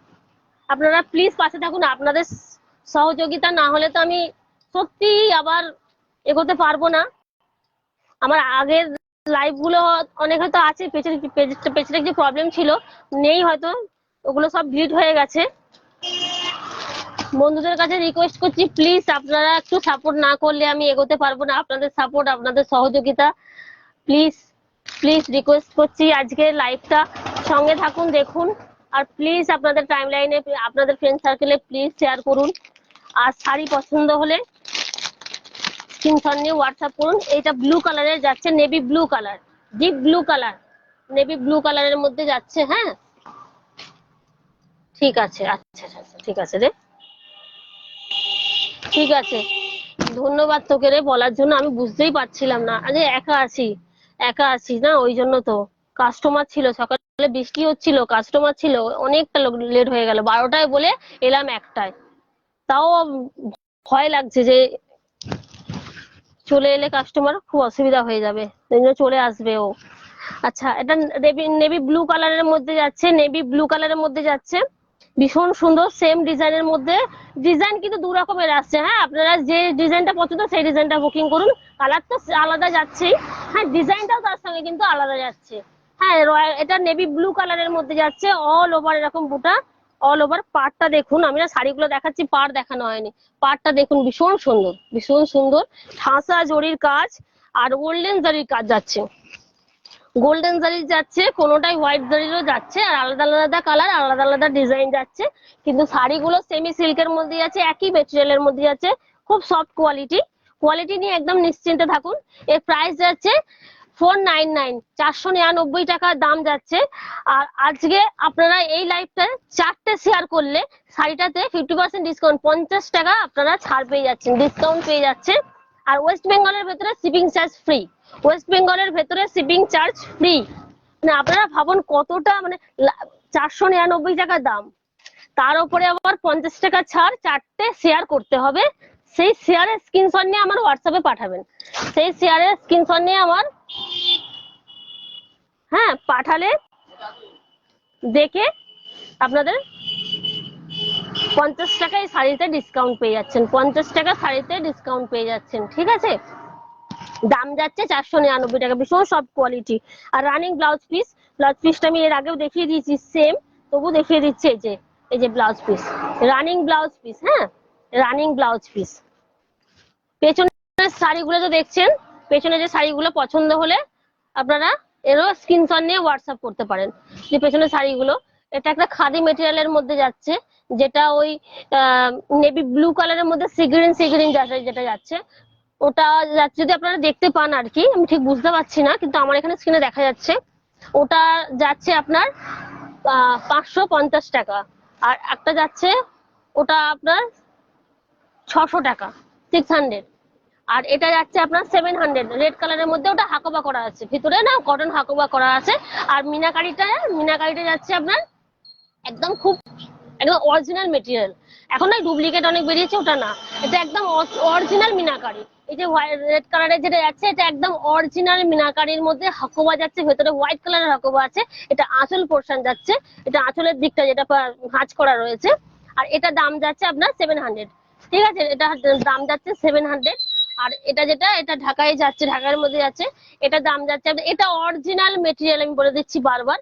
আপনারা প্লিজ পাশে থাকুন। আপনাদের সহযোগিতা না হলে তো আমি সত্যি আবার এগোতে পারবো না। আমার আগের লাইভ গুলো অনেক হয়তো আছে, পেছনে যে প্রবলেম ছিল নেই হয়তো, ওগুলো সব ডিলিট হয়ে গেছে। বন্ধুদের কাছে রিকোয়েস্ট করছি, প্লিজ আপনারা একটু সাপোর্ট না করলে আমি এগোতে পারবো না। আপনাদের সাপোর্ট, আপনাদের সহযোগিতা, প্লিজ রিকোয়েস্ট করছি। আজকে লাইভটা সঙ্গে থাকুন, দেখুন, আর প্লিজ আপনাদের টাইম লাইনে, আপনাদের ফ্রেন্ড সার্কেলে প্লিজ শেয়ার করুন। আর শাড়ি পছন্দ হলে স্ক্রিনশট নিয়ে হোয়াটসঅ্যাপ করুন। এটা ব্লু কালারের যাচ্ছে, navy blue colour, deep blue colour, navy blue কালারের মধ্যে যাচ্ছে। হ্যাঁ, ঠিক আছে, আচ্ছা, ঠিক আছে রে, ঠিক আছে, ধন্যবাদ তোকে রে বলার জন্য। আমি বুঝতেই পারছিলাম না, আরে একা আছি না, ওই জন্য তো। কাস্টমার ছিল, সকালে বৃষ্টি হচ্ছিল, কাস্টমার ছিল, অনেকটা লেট হয়ে গেল। 12টায় বলে এলাম 1টায়, তাও ভয় লাগছে যে চলে এলে কাস্টমার খুব অসুবিধা হয়ে যাবে, সেই জন্য চলে আসবে ও। আচ্ছা, এটা নেভি ব্লু কালারের মধ্যে যাচ্ছে, ভীষণ সুন্দর, সেম ডিজাইনের মধ্যে। ডিজাইন কিন্তু 2 রকমের আসছে, হ্যাঁ, আপনারা যে ডিজাইনটা পছন্দ সেই ডিজাইনটা বুকিং করুন। কালার তো আলাদা যাচ্ছেই, হ্যাঁ, ডিজাইনটাও তার সঙ্গে কিন্তু আলাদা যাচ্ছে। হ্যাঁ, এটা নেভি ব্লু কালারের মধ্যে যাচ্ছে, অল ওভার এরকম বুটা, অল ওভার। পাড়টা দেখুন, আমি না শাড়িগুলো দেখাচ্ছি, পাড় দেখানো হয়নি। পাড়টা দেখুন, ভীষণ সুন্দর ঠাসা জরির কাজ আর গোল্ডেন জরির কাজ যাচ্ছে। গোল্ডেন জারির যাচ্ছে, কোনোটাই হোয়াইট জারিরও যাচ্ছে, আর আলাদা কালার, আলাদা ডিজাইন যাচ্ছে। কিন্তু শাড়িগুলো সেমি সিল্কের মধ্যে আছে, একই মেটেরিয়ালের মধ্যে আছে, খুব সফট কোয়ালিটি নিয়ে একদম নিশ্চিন্তে থাকুন। এর প্রাইস যাচ্ছে 499, 499 টাকা দাম যাচ্ছে। আর আজকে আপনারা এই লাইভটা 4টে শেয়ার করলে শাড়িটাতে 50% ডিসকাউন্ট, 50 টাকা আপনারা ছাড় পেয়ে যাচ্ছেন, ডিসকাউন্ট পেয়ে যাচ্ছে। আর ওয়েস্ট বেঙ্গলের ভেতরে শিপিং চার্জ ফ্রি, মানে আপনারা ভাবুন কতটা, মানে 499 টাকা দাম, তার উপরে আবার 50 টাকা ছাড়, 4টে শেয়ার করতে হবে। সেই শেয়ারের স্ক্রিনশট নিয়ে আমার হোয়াটসঅ্যাপে পাঠাবেন, হ্যাঁ, পাঠালে দেখে আপনাদের 50 টাকায় শাড়িতে ডিসকাউন্ট পেয়ে যাচ্ছেন, 50 টাকা শাড়িতে ডিসকাউন্ট পেয়ে যাচ্ছেন, ঠিক আছে। দাম যাচ্ছে 499 টাকা, ভীষণ সফট কোয়ালিটি। আর রানিং ব্লাউজ পিসটা আমি এর আগেও দেখিয়ে দিয়েছি, সেম, তবু দেখিয়ে দিচ্ছি। এই যে blouse piece, running blouse piece, হ্যাঁ, রানিং ব্লাউজ পিস। পেছনের শাড়িগুলো তো দেখছেন, পেছনে যে শাড়িগুলো পছন্দ হলে আপনারা এরও স্ক্রিনশট নিয়ে হোয়াটসঅ্যাপ করতে পারেন। যে পেছনের শাড়িগুলো, এটা একটা খাদি মেটেরিয়ালের মধ্যে যাচ্ছে, যেটা ওই নেভি ব্লু কালারের মধ্যে সিগ্রিন যেটা যাচ্ছে, ওটা যাচ্ছে, যদি আপনারা দেখতে পান আর কি, আমি ঠিক বুঝতে পারছি না, কিন্তু আমার এখানে স্ক্রিনে দেখা যাচ্ছে, ওটা যাচ্ছে আপনার 550 টাকা। আর একটা যাচ্ছে, ওটা আপনার 600 টাকা, 600। আর এটা যাচ্ছে আপনার 700, রেড কালারের মধ্যে, ওটা হাকোবা করা আছে ভিতরে না, কটন হাকোবা করা আছে। আর মিনাকারিটা যাচ্ছে আপনার একদম খুব একদম অরিজিনাল মেটেরিয়াল। এখন না ডুপ্লিকেট অনেক বেরিয়েছে, ওটা না, এটা একদম অরিজিনাল মিনাকারি। এই যে রেড কালারের যেটা যাচ্ছে এটা একদম অরিজিনাল মিনাকারির মধ্যে হাকোবা যাচ্ছে, ভেতরে হোয়াইট কালারের হাকোবা আছে। এটা আঁচল পোর্শন যাচ্ছে, এটা আঁচলের দিকটা যেটা ভাঁজ করা রয়েছে। আর এটা দাম যাচ্ছে আপনার 700, ঠিক আছে, এটা দাম যাচ্ছে 700। আর এটা যেটা এটা ঢাকায় যাচ্ছে, ঢাকার মধ্যে যাচ্ছে, এটা দাম যাচ্ছে, এটা অরিজিনাল মেটেরিয়াল, আমি বলে দিচ্ছি বারবার,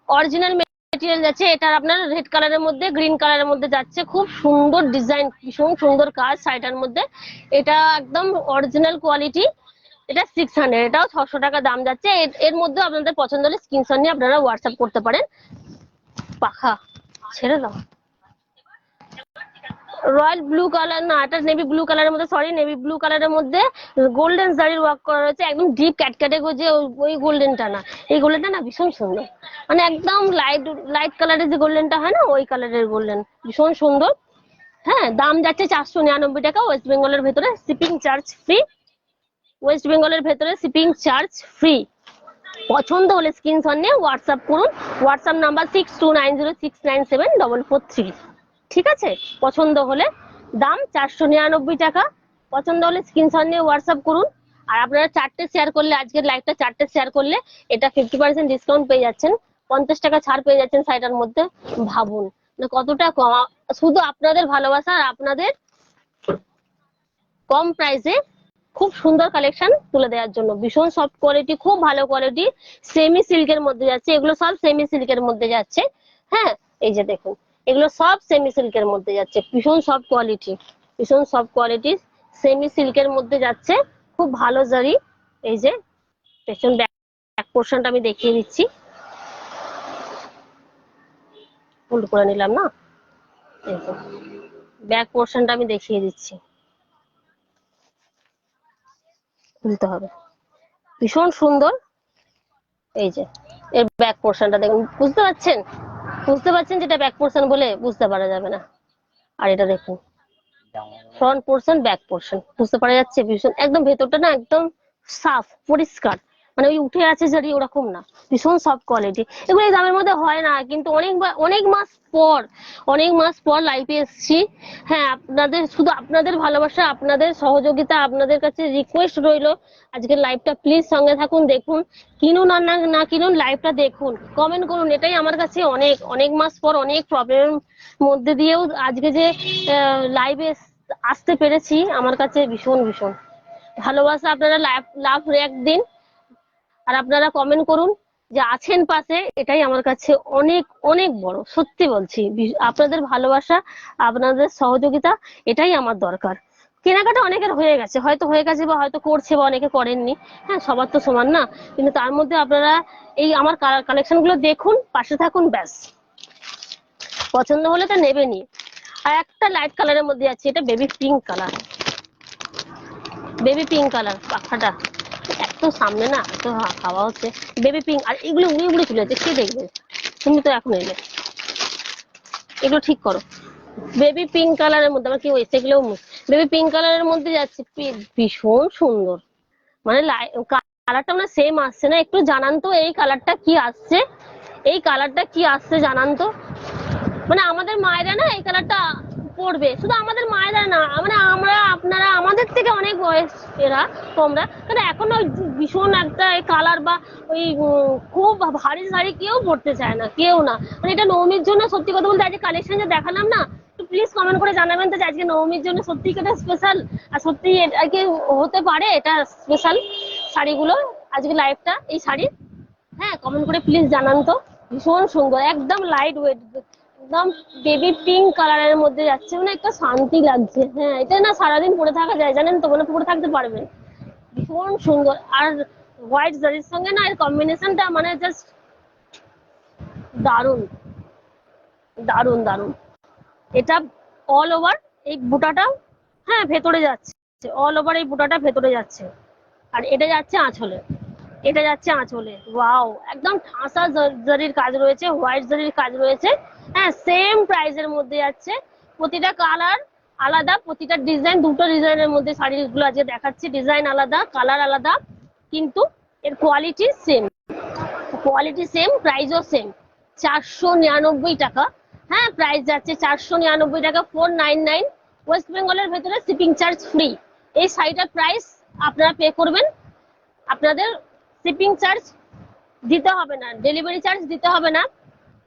অরিজিনাল মেটেরিয়াল যাচ্ছে। এটা আপনার রেড কালারের মধ্যে গ্রিন কালারের মধ্যে যাচ্ছে, খুব সুন্দর ডিজাইন, ভীষণ সুন্দর কাজ শাড়িটার মধ্যে। এটা একদম অরিজিনাল কোয়ালিটি। এটা 600, এটাও 600 টাকা দাম যাচ্ছে। এর মধ্যে আপনাদের পছন্দ হলে স্ক্রিনশট নিয়ে আপনারা হোয়াটসঅ্যাপ করতে পারেন। পাখা ছেড়ে দাও। রয়্যাল ব্লু কালার না, এটা নেভি ব্লু কালারের মধ্যে, সরি, নেভি ব্লু কালারের মধ্যে গোল্ডেন জারির ওয়ার্ক করা রয়েছে, একদম ডিপ ক্যাটক্যাটে যে ওই গোল্ডেনটা না, এই গোল্ডেনটা না ভীষণ সুন্দর, মানে একদম লাইট লাইট কালারের যে গোল্ডেনটা হয় না, ওই কালারের গোল্ডেন, ভীষণ সুন্দর। হ্যাঁ, দাম যাচ্ছে 499 টাকা, ওয়েস্ট বেঙ্গলের ভেতরে শিপিং চার্জ ফ্রি, ওয়েস্ট বেঙ্গলের ভেতরে শিপিং চার্জ ফ্রি। পছন্দ হলে স্ক্রিনশট নিয়ে হোয়াটসঅ্যাপ করুন, হোয়াটসঅ্যাপ নাম্বার 6290697443। ঠিক আছে, পছন্দ হলে, দাম 499 টাকা, পছন্দ হলে স্ক্রিনশট নিয়ে হোয়াটসঅ্যাপ করুন। আর আপনারা 4টে শেয়ার করলে, আজকের লাইভটা 4টে শেয়ার করলে এটা 50% ডিসকাউন্ট পেয়ে যাচ্ছেন, 50 টাকা ছাড় পেয়ে যাচ্ছেন শাড়িটার মধ্যে। ভাবুন না কতটা কম, শুধু আপনাদের ভালোবাসা আর আপনাদের কম প্রাইসে খুব সুন্দর কালেকশন তুলে দেওয়ার জন্য। ভীষণ সফট কোয়ালিটি, খুব ভালো কোয়ালিটি, সেমি সিল্কের মধ্যে যাচ্ছে, এগুলো সব সেমি সিল্কের মধ্যে যাচ্ছে। হ্যাঁ, এই যে দেখুন, এগুলো সব সেমি সিল্কের মধ্যে যাচ্ছে, ভীষণ সফট কোয়ালিটি, ভীষণ সফট কোয়ালিটি, সেমি সিল্কের মধ্যে যাচ্ছে, খুব ভালো জারি। এই যে পেছন ব্যাক পোর্শনটা আমি দেখিয়ে দিচ্ছি, উল্টো করে নিলাম না, এই যে ব্যাক পোর্শনটা আমি দেখিয়ে দিচ্ছি, খুলতে হবে, ভীষণ সুন্দর। এই যে এর ব্যাক পোর্শনটা দেখুন, বুঝতে পারছেন, বুঝতে পারছেন যেটা ব্যাক পোর্শন বলে বুঝতে পারা যাবে না। আর এটা দেখুন ফ্রন্ট পোর্শন, ব্যাক পোর্শন, বুঝতে পারা যাচ্ছে, ভীষণ একদম ভেতরটা না একদম সাফ পরিষ্কার, মানে ওই উঠে আছে জারি ওরকম না, ভীষণ সফট কোয়ালিটি। এগুলো এই দামের মধ্যে হয় না, কিন্তু অনেক মাস পর লাইভে এসেছি। হ্যাঁ, আপনাদের শুধু আপনাদের ভালোবাসা, আপনাদের সহযোগিতা, আপনাদের কাছে রিকোয়েস্ট রইলো, আজকের লাইভটা প্লিজ সঙ্গে থাকুন, দেখুন, কিনুন আর না কিনুন, লাইভটা দেখুন, কমেন্ট করুন, এটাই আমার কাছে অনেক মাস পর অনেক প্রবলেম মধ্যে দিয়েও আজকে যে লাইভে আসতে পেরেছি, আমার কাছে ভীষণ ভীষণ ভালোবাসা। আপনারা লাভ রিঅ্যাক্ট দিন আর আপনারা কমেন্ট করুন যে আছেন পাশে, এটাই আমার কাছে অনেক অনেক বড়, সত্যি বলছি, আপনাদের ভালোবাসা, আপনাদের সহযোগিতা, এটাই আমার দরকার। কেনাকাটা অনেকের হয়ে গেছে, হয়তো হয়ে গেছে বা হয়তো করছে বা অনেকে করেননি, হ্যাঁ, সবার তো সমান না, কিন্তু তার মধ্যে আপনারা এই আমার কালেকশন গুলো দেখুন, পাশে থাকুন, ব্যাস, পছন্দ হলে তো নেবেনই। আর একটা লাইট কালারের মধ্যে আছে, এটা baby pink colour, baby pink colour, পাখাটা এত সামনে না, এত খাওয়া হচ্ছে, বেবি পিঙ্ক। আর এগুলো উড়ে উড়ে চলে যাচ্ছে, কে দেখবে, তুমি তো এখন এলে, এগুলো ঠিক করো। বেবি পিঙ্ক কালারের মধ্যে, আমার কি হয়েছে, এগুলো বেবি পিঙ্ক কালারের মধ্যে যাচ্ছে, ভীষণ সুন্দর, মানে কালারটা মানে সেম আসছে না, একটু জানান তো এই কালারটা কি আসছে, এই কালারটা কি আসছে জানান তো। মানে আমাদের মায়েরা না এই কালারটা পড়বে, শুধু আমাদের মায়েরা না, মানে আমরা আপনারা আমাদের থেকে অনেক বয়স এরা তোমরা, কারণ এখন ওই ভীষণ একটা কালার বা ওই খুব ভারী শাড়ি কেউ পড়তে চায় না, কেউ না। মানে এটা নবমীর জন্য সত্যি কথা বলতে আজকে কালেকশন যে দেখালাম না, তো প্লিজ কমেন্ট করে জানাবেন তো যে আজকে নবমীর জন্য সত্যি এটা স্পেশাল, আর সত্যি এটা কি হতে পারে এটা স্পেশাল শাড়িগুলো, আজকে লাইভটা এই শাড়ির। হ্যাঁ, কমেন্ট করে প্লিজ জানান তো, ভীষণ সুন্দর, একদম লাইট ওয়েট, একদম বেবি পিঙ্ক কালারের মধ্যে যাচ্ছে, মানে একটা শান্তি লাগছে। হ্যাঁ, এটা না সারাদিন পরে থাকা যায়, জানেন তো, মানে পরে থাকতে পারবেন, ভীষণ সুন্দর। আর হোয়াইট জারির সঙ্গে না এর কম্বিনেশনটা মানে জাস্ট দারুন দারুন দারুন। এটা অল ওভার এই বুটাটা, হ্যাঁ, ভেতরে যাচ্ছে, অল ওভার এই বুটাটা ভেতরে যাচ্ছে। আর এটা যাচ্ছে আঁচলে, এটা যাচ্ছে আঁচলে, ওয়াও, একদম ঠাসা জারির কাজ রয়েছে, হোয়াইট জারির কাজ রয়েছে। হ্যাঁ, সেম প্রাইসের মধ্যে যাচ্ছে, প্রতিটা কালার আলাদা, প্রতিটা ডিজাইন, দুটো ডিজাইনের মধ্যে শাড়িগুলো আজকে দেখাচ্ছি। ডিজাইন আলাদা, কালার আলাদা, কিন্তু এর কোয়ালিটি সেম, প্রাইসও সেম। 499 টাকা। হ্যাঁ, প্রাইস যাচ্ছে 499 টাকা, 499। ওয়েস্ট বেঙ্গলের ভেতরে শিপিং চার্জ ফ্রি। এই শাড়িটার প্রাইস আপনারা পে করবেন, আপনাদের শিপিং চার্জ দিতে হবে না, ডেলিভারি চার্জ দিতে হবে না।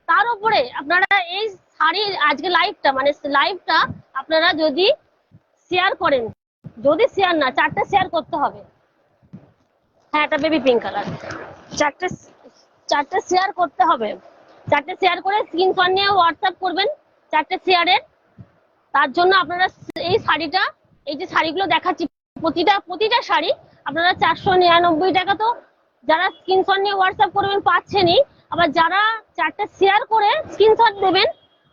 তার উপরে আপনারা এই শাড়ির আজকে লাইভটা আপনারা যদি শেয়ার করেন, যদি শেয়ার না, 4টে শেয়ার করতে হবে। হ্যাঁ, এটা বেবি পিঙ্ক কালার। 4টে শেয়ার করতে হবে। 4টে শেয়ার করে স্ক্রিনশট নিয়ে হোয়াটসঅ্যাপ করবেন 4টে শেয়ারের। তার জন্য আপনারা এই শাড়িটা, এই যে শাড়িগুলো দেখাচ্ছি, প্রতিটা শাড়ি আপনারা 499 টাকা। তো যারা স্ক্রিনশট নিয়ে হোয়াটসঅ্যাপ করবেন পাচ্ছেনই, আবার যারা 4টে শেয়ার করে স্ক্রিনশট দেবেন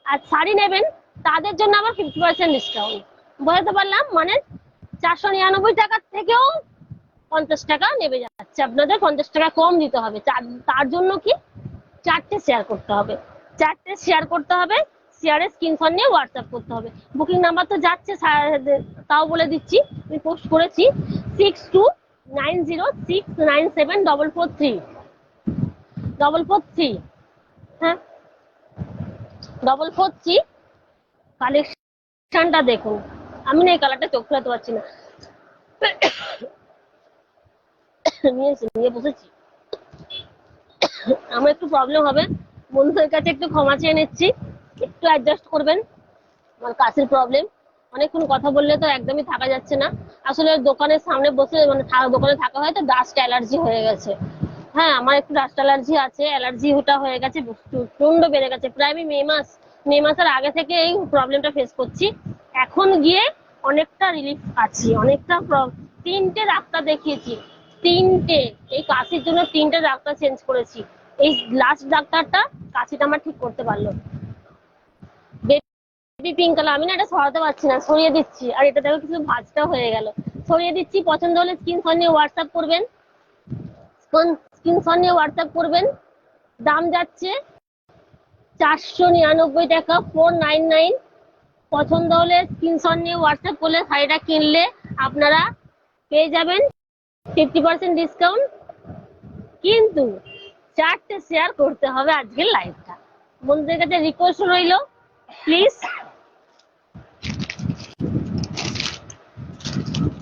আর শাড়ি নেবেন তাদের জন্য আবার 50% ডিসকাউন্ট। বুঝতে পারলাম? মানে 499 টাকার থেকেও 50 টাকা নেমে যাচ্ছে, আপনাদের 50 টাকা কম দিতে হবে। তার জন্য কি 4টে শেয়ার করতে হবে, 4টে শেয়ার করতে হবে, শেয়ারে স্ক্রিনশট নিয়ে হোয়াটসঅ্যাপ করতে হবে। বুকিং নাম্বার তো যাচ্ছে, তাও বলে দিচ্ছি, আমি পোস্ট করেছি 6290697443 হ্যাঁ, 443। কালেকশনটা দেখুন, আমি না এই কালারটা চোখ ফেরাতে পারছি না, নিয়ে বসেছি। আমার একটু প্রবলেম হবে, বন্ধুদের কাছে একটু ক্ষমা চেয়ে নিচ্ছি, একটু অ্যাডজাস্ট করবেন। আমার কাশির প্রবলেম, অনেকক্ষণ কথা বললে তো একদমই থাকা যাচ্ছে না। আসলে দোকানের সামনে বসে মানে দোকানে থাকা হয় তো ডাস্ট অ্যালার্জি হয়ে গেছে। হ্যাঁ, আমার একটু ডাস্ট অ্যালার্জি আছে, অ্যালার্জিটা হয়ে গেছে, প্রচন্ড বেড়ে গেছে। প্রায় আমি মে মাসের আগে থেকে এই প্রবলেমটা ফেস করছি। এখন গিয়ে অনেকটা রিলিফ আছি, অনেকটা। 3টে ডাক্তার দেখিয়েছি, 3টে, এই কাশির জন্য 3টে ডাক্তার চেঞ্জ করেছি। এই লাস্ট ডাক্তারটা কাশিটা আমার ঠিক করতে পারলো। বেবি পিঙ্ক কালার, আমি না এটা সরাতে পারছি না, সরিয়ে দিচ্ছি। আর এটা দেখো কিছু ভাঁজটা হয়ে গেল, সরিয়ে দিচ্ছি। পছন্দ হলে স্ক্রিনশট নিয়ে হোয়াটসঅ্যাপ করবেন, দাম যাচ্ছে 499 টাকা, 499। পছন্দ হলে স্ক্রিনশট নিয়ে হোয়াটসঅ্যাপ করলে শাড়িটা কিনলে আপনারা পেয়ে যাবেন 50% ডিসকাউন্ট। কিন্তু 4টে শেয়ার করতে হবে আজকের লাইভটা। বন্ধুদের কাছে রিকোয়েস্ট রইল, প্লিজ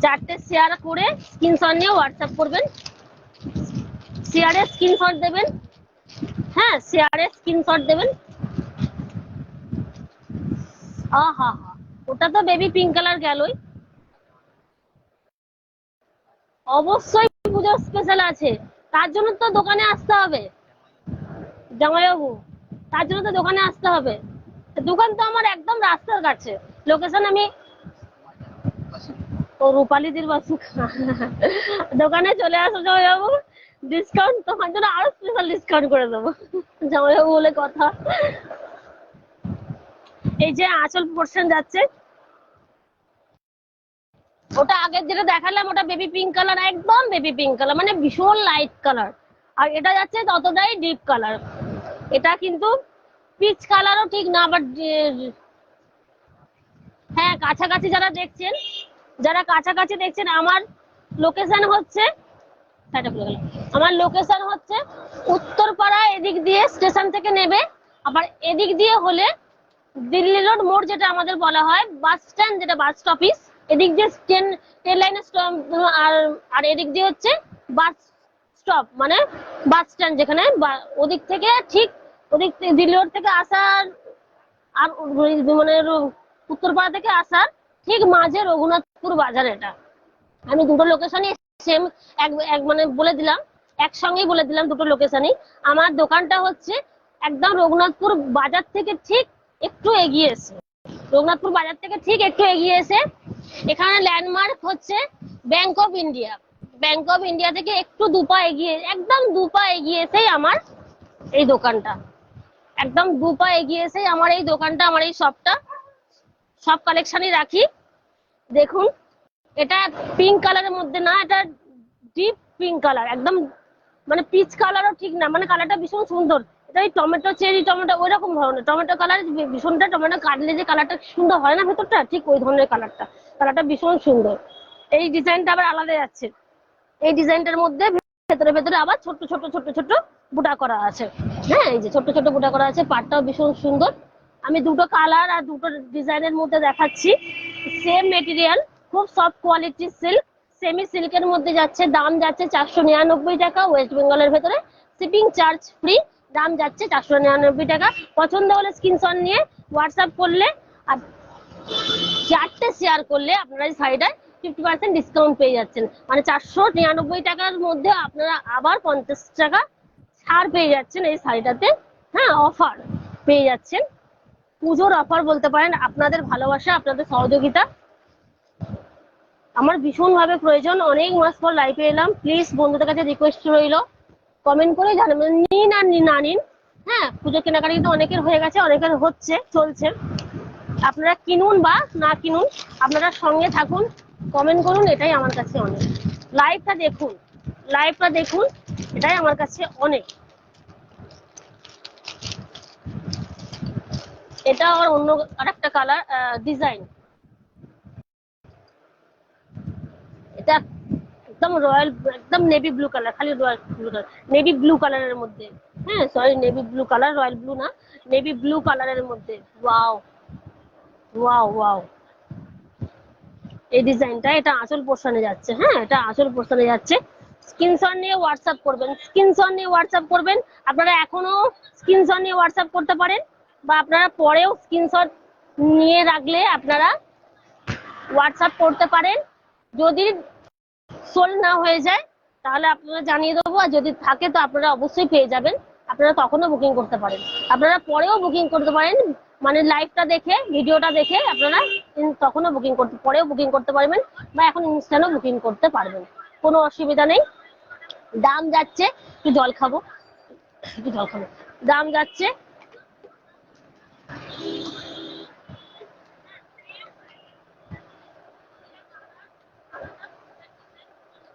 4টে শেয়ার করে স্ক্রিনশট নিয়ে হোয়াটসঅ্যাপ করবেন, শেয়ারে স্ক্রিনশট দেবেন। হ্যাঁ, শেয়ারে স্ক্রিনশট দেবেন। আহা, ওটা তো বেবি পিঙ্ক কালার গেলই। অবশ্যই পুজোর স্পেশাল আছে, তার জন্য তো দোকানে আসতে হবে জামাইবাবু, তার জন্য তো দোকানে আসতে হবে। দোকান তো আমার একদম রাস্তার কাছে, লোকেশন আমি ও রূপালীদির বাসু। দোকানে চলে আসো জামাইবাবু, ডিসকাউন্ট তোমার জন্য আরো স্পেশাল ডিসকাউন্ট করে দেবো। জামাইবাবু বলে কথা। এই যে আঁচল পোর্শন যাচ্ছে, ওটা আগের যেটা দেখালাম ওটা বেবি পিঙ্ক কালার, একদম বেবি পিঙ্ক কালার, মানে ভীষণ লাইট কালার। আর এটা যাচ্ছে ততটাই ডিপ কালার। এটা কিন্তু পিচ কালারও ঠিক না, বাট হ্যাঁ, কাছাকাছি যারা কাছাকাছি দেখছেন, আমার লোকেশন হচ্ছে উত্তরপাড়া। এদিক দিয়ে স্টেশন থেকে নেবে, আবার এদিক দিয়ে হলে দিল্লি রোড মোড়, যেটা আমাদের বলা হয় বাস স্ট্যান্ড, যেটা বাস স্টপিস, এদিক দিয়ে ট্রেন লাইনের আর এদিক দিয়ে হচ্ছে বাস স্টপ, মানে বাস স্ট্যান্ড যেখানে। ওদিক থেকে দিল্লি রোড থেকে আসার আর মানে উত্তরপাড়া থেকে আসার ঠিক মাঝে রঘুনাথপুর বাজার। এটা আমি দুটো লোকেশনই সেম মানে বলে দিলাম, একসঙ্গেই বলে দিলাম দুটো লোকেশনই। আমার দোকানটা হচ্ছে একদম রঘুনাথপুর বাজার থেকে ঠিক একটু এগিয়ে এসে, এখানে ল্যান্ডমার্ক হচ্ছে ব্যাংক অফ ইন্ডিয়া থেকে একটু একদম দুপা এগিয়ে এসেই আমার এই দোকানটা, আমার এই শপটা। সব কালেকশনই রাখি। দেখুন, এটা পিঙ্ক কালারের মধ্যে না, এটা ডিপ পিঙ্ক কালার, একদম মানে পিচ কালারও ঠিক না, মানে কালারটা ভীষণ সুন্দর। এটা ওই টমেটো চেরি টমেটো ওই রকম ধরনের টমেটো কালার, ভীষণটা টমেটো কাটলে যে কালারটা সুন্দর হয় না ভেতরটা, ঠিক ওই ধরনের কালারটা ভীষণ সুন্দর। এই ডিজাইনটা আবার আলাদা যাচ্ছে। এই ডিজাইনটার মধ্যে ভেতরে ভেতরে আবার ছোট ছোট ছোট ছোট বুটা করা আছে। হ্যাঁ, এই যে ছোট ছোট বুটা করা আছে, পাটটাও ভীষণ সুন্দর। আমি দুটো কালার আর দুটো ডিজাইনের মধ্যে দেখাচ্ছি। সেম মেটেরিয়াল, খুব সফট কোয়ালিটি সিল্ক, সেমি সিল্কের মধ্যে যাচ্ছে। দাম যাচ্ছে 499 টাকা, ওয়েস্ট বেঙ্গলের ভেতরে, শিপিং চার্জ ফ্রি। দাম যাচ্ছে 499 টাকা। পছন্দ হলে স্ক্রিনশট নিয়ে হোয়াটসঅ্যাপ করলে আর 4টে শেয়ার করলে আপনারা এই শাড়িটায় 50% ডিসকাউন্ট পেয়ে যাচ্ছেন। মানে 499 টাকার মধ্যে আপনারা আবার 50 টাকা ছাড় পেয়ে যাচ্ছেন এই শাড়িটাতে। হ্যাঁ, অফার পেয়ে যাচ্ছেন, পুজোর অফার বলতে পারেন। আপনাদের ভালোবাসা, আপনাদের সহযোগিতা আমার ভীষণ ভাবে প্রয়োজন। অনেক মাস পর লাইভে এলাম, প্লিজ বন্ধুদের কাছে রিকোয়েস্ট রইল, কমেন্ট করে জানাবেন নিন আর না নিন। হ্যাঁ, পুজো কেনাকাটি কিন্তু অনেকের হয়ে গেছে, অনেকের হচ্ছে, চলছে। আপনারা কিনুন বা না কিনুন, আপনারা সঙ্গে থাকুন, কমেন্ট করুন, এটাই আমার কাছে অনেক। লাইভটা দেখুন, লাইভটা দেখুন, এটাই আমার কাছে অনেক। এটা আর অন্য আরেকটা কালার ডিজাইন, এটা একদম রয়্যাল, একদম নেভি ব্লু কালার, খালি royal blue colour, navy blue কালারের মধ্যে। হ্যাঁ sorry, navy blue colour, royal blue না, নেভি ব্লু কালারের মধ্যে। ওয়াও ওয়াও ওয়াও, এই ডিজাইনটা, এটা আঁচল পোর্শনে যাচ্ছে। হ্যাঁ, এটা আঁচল পোর্শনে যাচ্ছে। স্ক্রিনশট নিয়ে হোয়াটসঅ্যাপ করবেন, স্ক্রিনশট নিয়ে হোয়াটসঅ্যাপ করবেন। আপনারা এখনো স্ক্রিনশট নিয়ে হোয়াটসঅ্যাপ করতে পারেন, বা আপনারা পরেও স্ক্রিনশট নিয়ে রাখলে আপনারা হোয়াটসঅ্যাপ করতে পারেন। যদি সোল্ড না হয়ে যায় তাহলে আপনারা জানিয়ে দেবো, আর যদি থাকে তো আপনারা অবশ্যই পেয়ে যাবেন। আপনারা তখনও বুকিং করতে পারেন, আপনারা পরেও বুকিং করতে পারেন, মানে লাইভটা দেখে, ভিডিওটা দেখে আপনারা তখনও বুকিং করতে, পরেও বুকিং করতে পারবেন, বা এখন ইনস্ট্যান্টও বুকিং করতে পারবেন, কোনো অসুবিধা নেই। দাম যাচ্ছে, একটু জল খাবো, একটু জল খাবো। দাম যাচ্ছে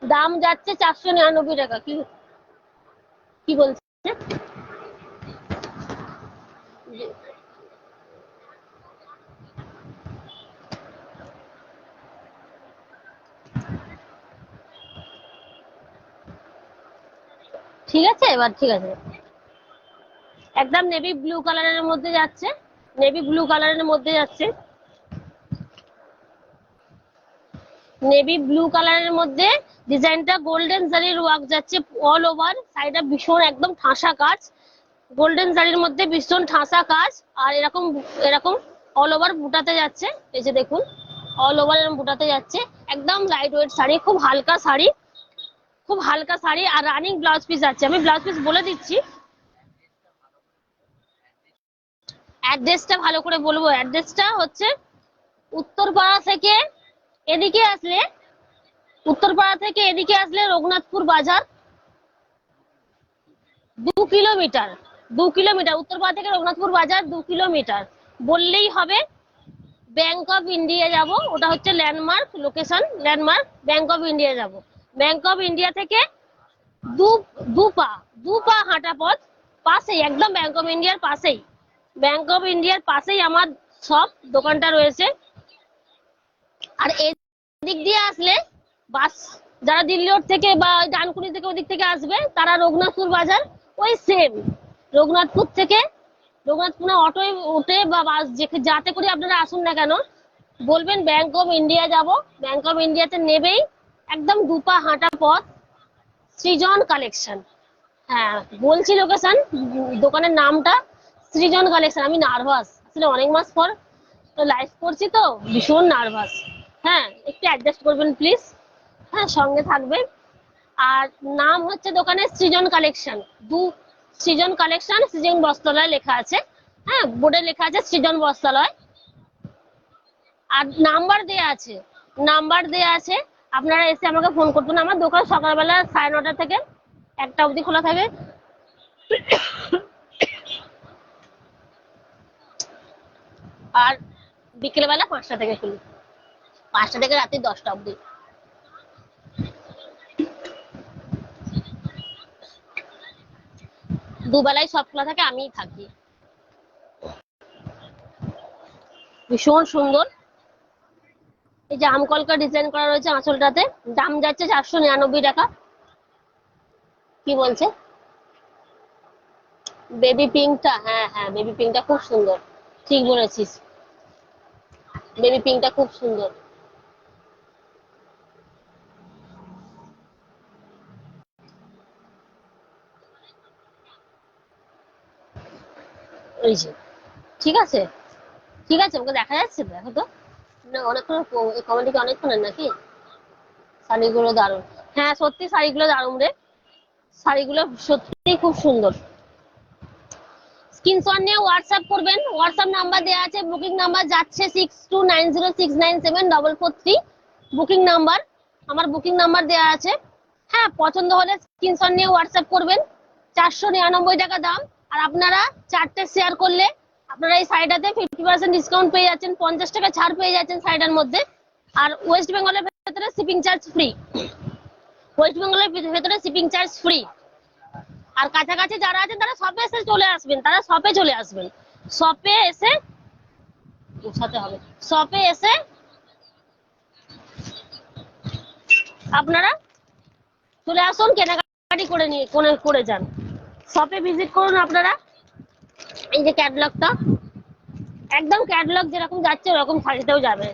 দাম যাচ্ছে 499 টাকা। কি কি বলছে? ঠিক আছে, এবার ঠিক আছে। একদম নেভি ব্লু কালারের মধ্যে যাচ্ছে, নেভি ব্লু কালারের মধ্যে যাচ্ছে, নেভি ব্লু কালারের মধ্যে। ডিজাইনটা গোল্ডেন জারির ওয়ার্ক যাচ্ছে অল ওভার, সাইডে ভীষণ একদম ঠাসা কাজ, গোল্ডেন জারির মধ্যে ভীষণ ঠাসা কাজ। আর এরকম এরকম অল ওভার বুটাতে যাচ্ছে, এই যে দেখুন, অল ওভার এরকম বুটাতে যাচ্ছে। একদম লাইট ওয়েট শাড়ি, খুব হালকা শাড়ি, খুব হালকা শাড়ি। আর রানিং ব্লাউজ পিস আছে, আমি ব্লাউজ পিস বলে দিচ্ছি। অ্যাড্রেসটা ভালো করে বলবো, অ্যাড্রেসটা হচ্ছে উত্তরপাড়া থেকে এদিকে আসলে, উত্তরপাড়া থেকে এদিকে আসলে রঘুনাথপুর বাজার 2 কিলোমিটার, 2 কিলোমিটার, উত্তরপাড়া থেকে রঘুনাথপুর বাজার 2 কিলোমিটার বললেই হবে। ব্যাংক অফ ইন্ডিয়া যাব, ওটা হচ্ছে landmark location, landmark bank of India যাব। ব্যাংক অফ ইন্ডিয়া থেকে দু দু পা হাঁটা পথ, পাশেই একদম ব্যাংক অফ ইন্ডিয়ার পাশেই, ব্যাংক অফ ইন্ডিয়ার পাশেই আমার সব দোকানটা রয়েছে। আর এদিক দিয়ে আসলে বাস, যারা দিল্লি রোড থেকে বা ডানকুনি থেকে ওদিক থেকে আসবে তারা রঘুনাথপুর বাজার, ওই সেম রঘুনাথপুর থেকে, রঘুনাথপুর অটোয় উঠে বা বাস যাতে করে আপনারা আসুন না কেন, বলবেন ব্যাংক অফ ইন্ডিয়া যাব। ব্যাংক অফ ইন্ডিয়াতে নেবেই একদম 2 পা হাঁটা পথ, সৃজন কালেকশন। হ্যাঁ বলছি লোকেশন, দোকানের নামটা সৃজন কালেকশন। আমি নার্ভাস, আসলে অনেক মাস পর লাইভ করছি তো ভীষণ নার্ভাস। হ্যাঁ, একটু অ্যাডজাস্ট করবেন প্লিজ, হ্যাঁ সঙ্গে থাকবেন। আর নাম হচ্ছে দোকানের সৃজন কালেকশন, সৃজন কালেকশন, সৃজন বস্ত্রালয় লেখা আছে। হ্যাঁ, বোর্ডে লেখা আছে সৃজন বস্ত্রালয়। আর নাম্বার দেয়া আছে, নাম্বার দেয়া আছে, আপনারা এসে আমাকে ফোন করবেন। আমার দোকান সকালবেলা 9:30 থেকে 1টা অবধি খোলা থাকে, আর বিকেলবেলা 5টা থেকে খুলি, 5টা থেকে রাত্রি 10টা অবধি। দুবেলায় সব খোলা থাকে, আমিই থাকি। ভীষণ সুন্দর। এই যে আমকলকা ডিজাইন করা রয়েছে আঁচলটাতে, দাম যাচ্ছে 499 টাকা। কি বলছে? বেবি পিঙ্কটা, হ্যাঁ হ্যাঁ, বেবি পিঙ্কটা খুব সুন্দর, ঠিক বলেছিস, বেবি পিঙ্কটা খুব সুন্দর। এই যে, ঠিক আছে ঠিক আছে, ওকে দেখা যাচ্ছে, দেখো তো না, অনেকক্ষণ কমেডি কি অনেকক্ষণের নাকি? শাড়িগুলো দারুণ, হ্যাঁ সত্যি শাড়িগুলো দারুণ রে, শাড়িগুলো সত্যি খুব সুন্দর। স্ক্রিনশট নিয়ে হোয়াটসঅ্যাপ করবেন, হোয়াটসঅ্যাপ নাম্বার দেওয়া আছে, বুকিং নাম্বার যাচ্ছে 6290697443, বুকিং নাম্বার, আমার বুকিং নাম্বার দেওয়া আছে। হ্যাঁ, পছন্দ হলে স্ক্রিনশট নিয়ে হোয়াটসঅ্যাপ করবেন। 499 টাকা দাম। আর আপনারা 4টে শেয়ার করলে আপনারা এই শাড়িটাতে 50% ডিসকাউন্ট পেয়ে যাচ্ছেন, 50 টাকা ছাড় পেয়ে যাচ্ছেন শাড়িটার মধ্যে। আর ওয়েস্ট বেঙ্গলের ভেতরে শিপিং চার্জ ফ্রি, ওয়েস্ট বেঙ্গলের ভেতরে শিপিং চার্জ ফ্রি। আর কাছাকাছি যারা আছেন তারা শপে এসে চলে আসবেন, তারা শপে চলে আসবেন, শপে এসে উঠাতে হবে, শপে এসে আপনারা চলে আসুন, কেনাকাটি করে নিয়ে করে যান, শপে ভিজিট করুন আপনারা। এই যে ক্যাটালগটা, একদম ক্যাটালগ যেরকম যাচ্ছে ওরকম শাড়িতেও যাবে।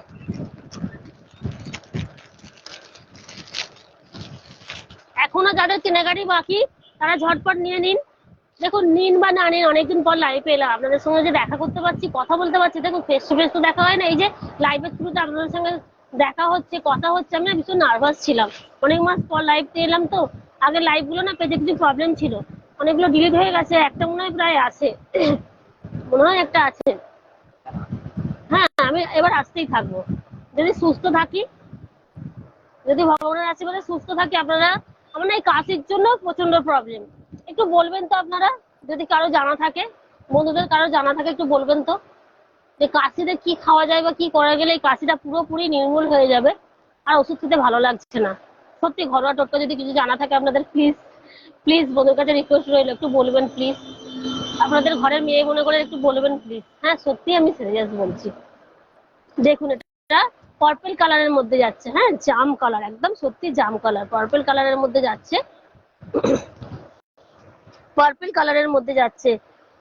এখনো যাদের কেনাকাটি বাকি তারা ঝটপট নিয়ে নিন। দেখুন, নিন বা না নিন, অনেকদিন পর লাইভে এলাম, আপনাদের সঙ্গে যে দেখা করতে পারছি, কথা বলতে পারছি, দেখুন ফেস টু ফেস তো দেখা হয় না, এই যে লাইভের থ্রুতে আপনাদের সঙ্গে দেখা হচ্ছে, কথা হচ্ছে, আমি না ভীষণ নার্ভাস ছিলাম, অনেক মাস পর লাইভে এলাম তো। আগে লাইভ গুলো না পেজে কিছু প্রবলেম ছিল, অনেকগুলো ডিলিট হয়ে গেছে, একটা মনে হয় প্রায় আছে, মনে হয় একটা আছে। হ্যাঁ, আমি এবার আসতেই থাকবো, যদি সুস্থ থাকি, যদি ভগবানের আশীর্বাদে সুস্থ থাকি। আপনারা, আমার না এই কাশির জন্য প্রচন্ড প্রবলেম, একটু বলবেন তো আপনারা, যদি কারো জানা থাকে, বন্ধুদের কারো জানা থাকে একটু বলবেন তো, যে কাশিতে কি খাওয়া যায় বা কি করা গেলে এই কাশিটা পুরোপুরি নির্মূল হয়ে যাবে, আর ওষুধ খেতে ভালো লাগছে না। সত্যি ঘরোয়া টোটকা যদি কিছু জানা থাকে আপনাদের, প্লিজ প্লিজ বন্ধুর কাছে রিকোয়েস্ট রইল, একটু বলবেন প্লিজ, আপনাদের ঘরের মেয়ে মনে করে একটু বলবেন প্লিজ। হ্যাঁ সত্যি আমি সিরিয়াস বলছি। দেখুন, এটা পার্পল কালারের মধ্যে যাচ্ছে, হ্যাঁ জাম কালার, একদম সত্যি জাম কালার, পার্পল কালারের মধ্যে যাচ্ছে, পার্পল কালারের মধ্যে যাচ্ছে,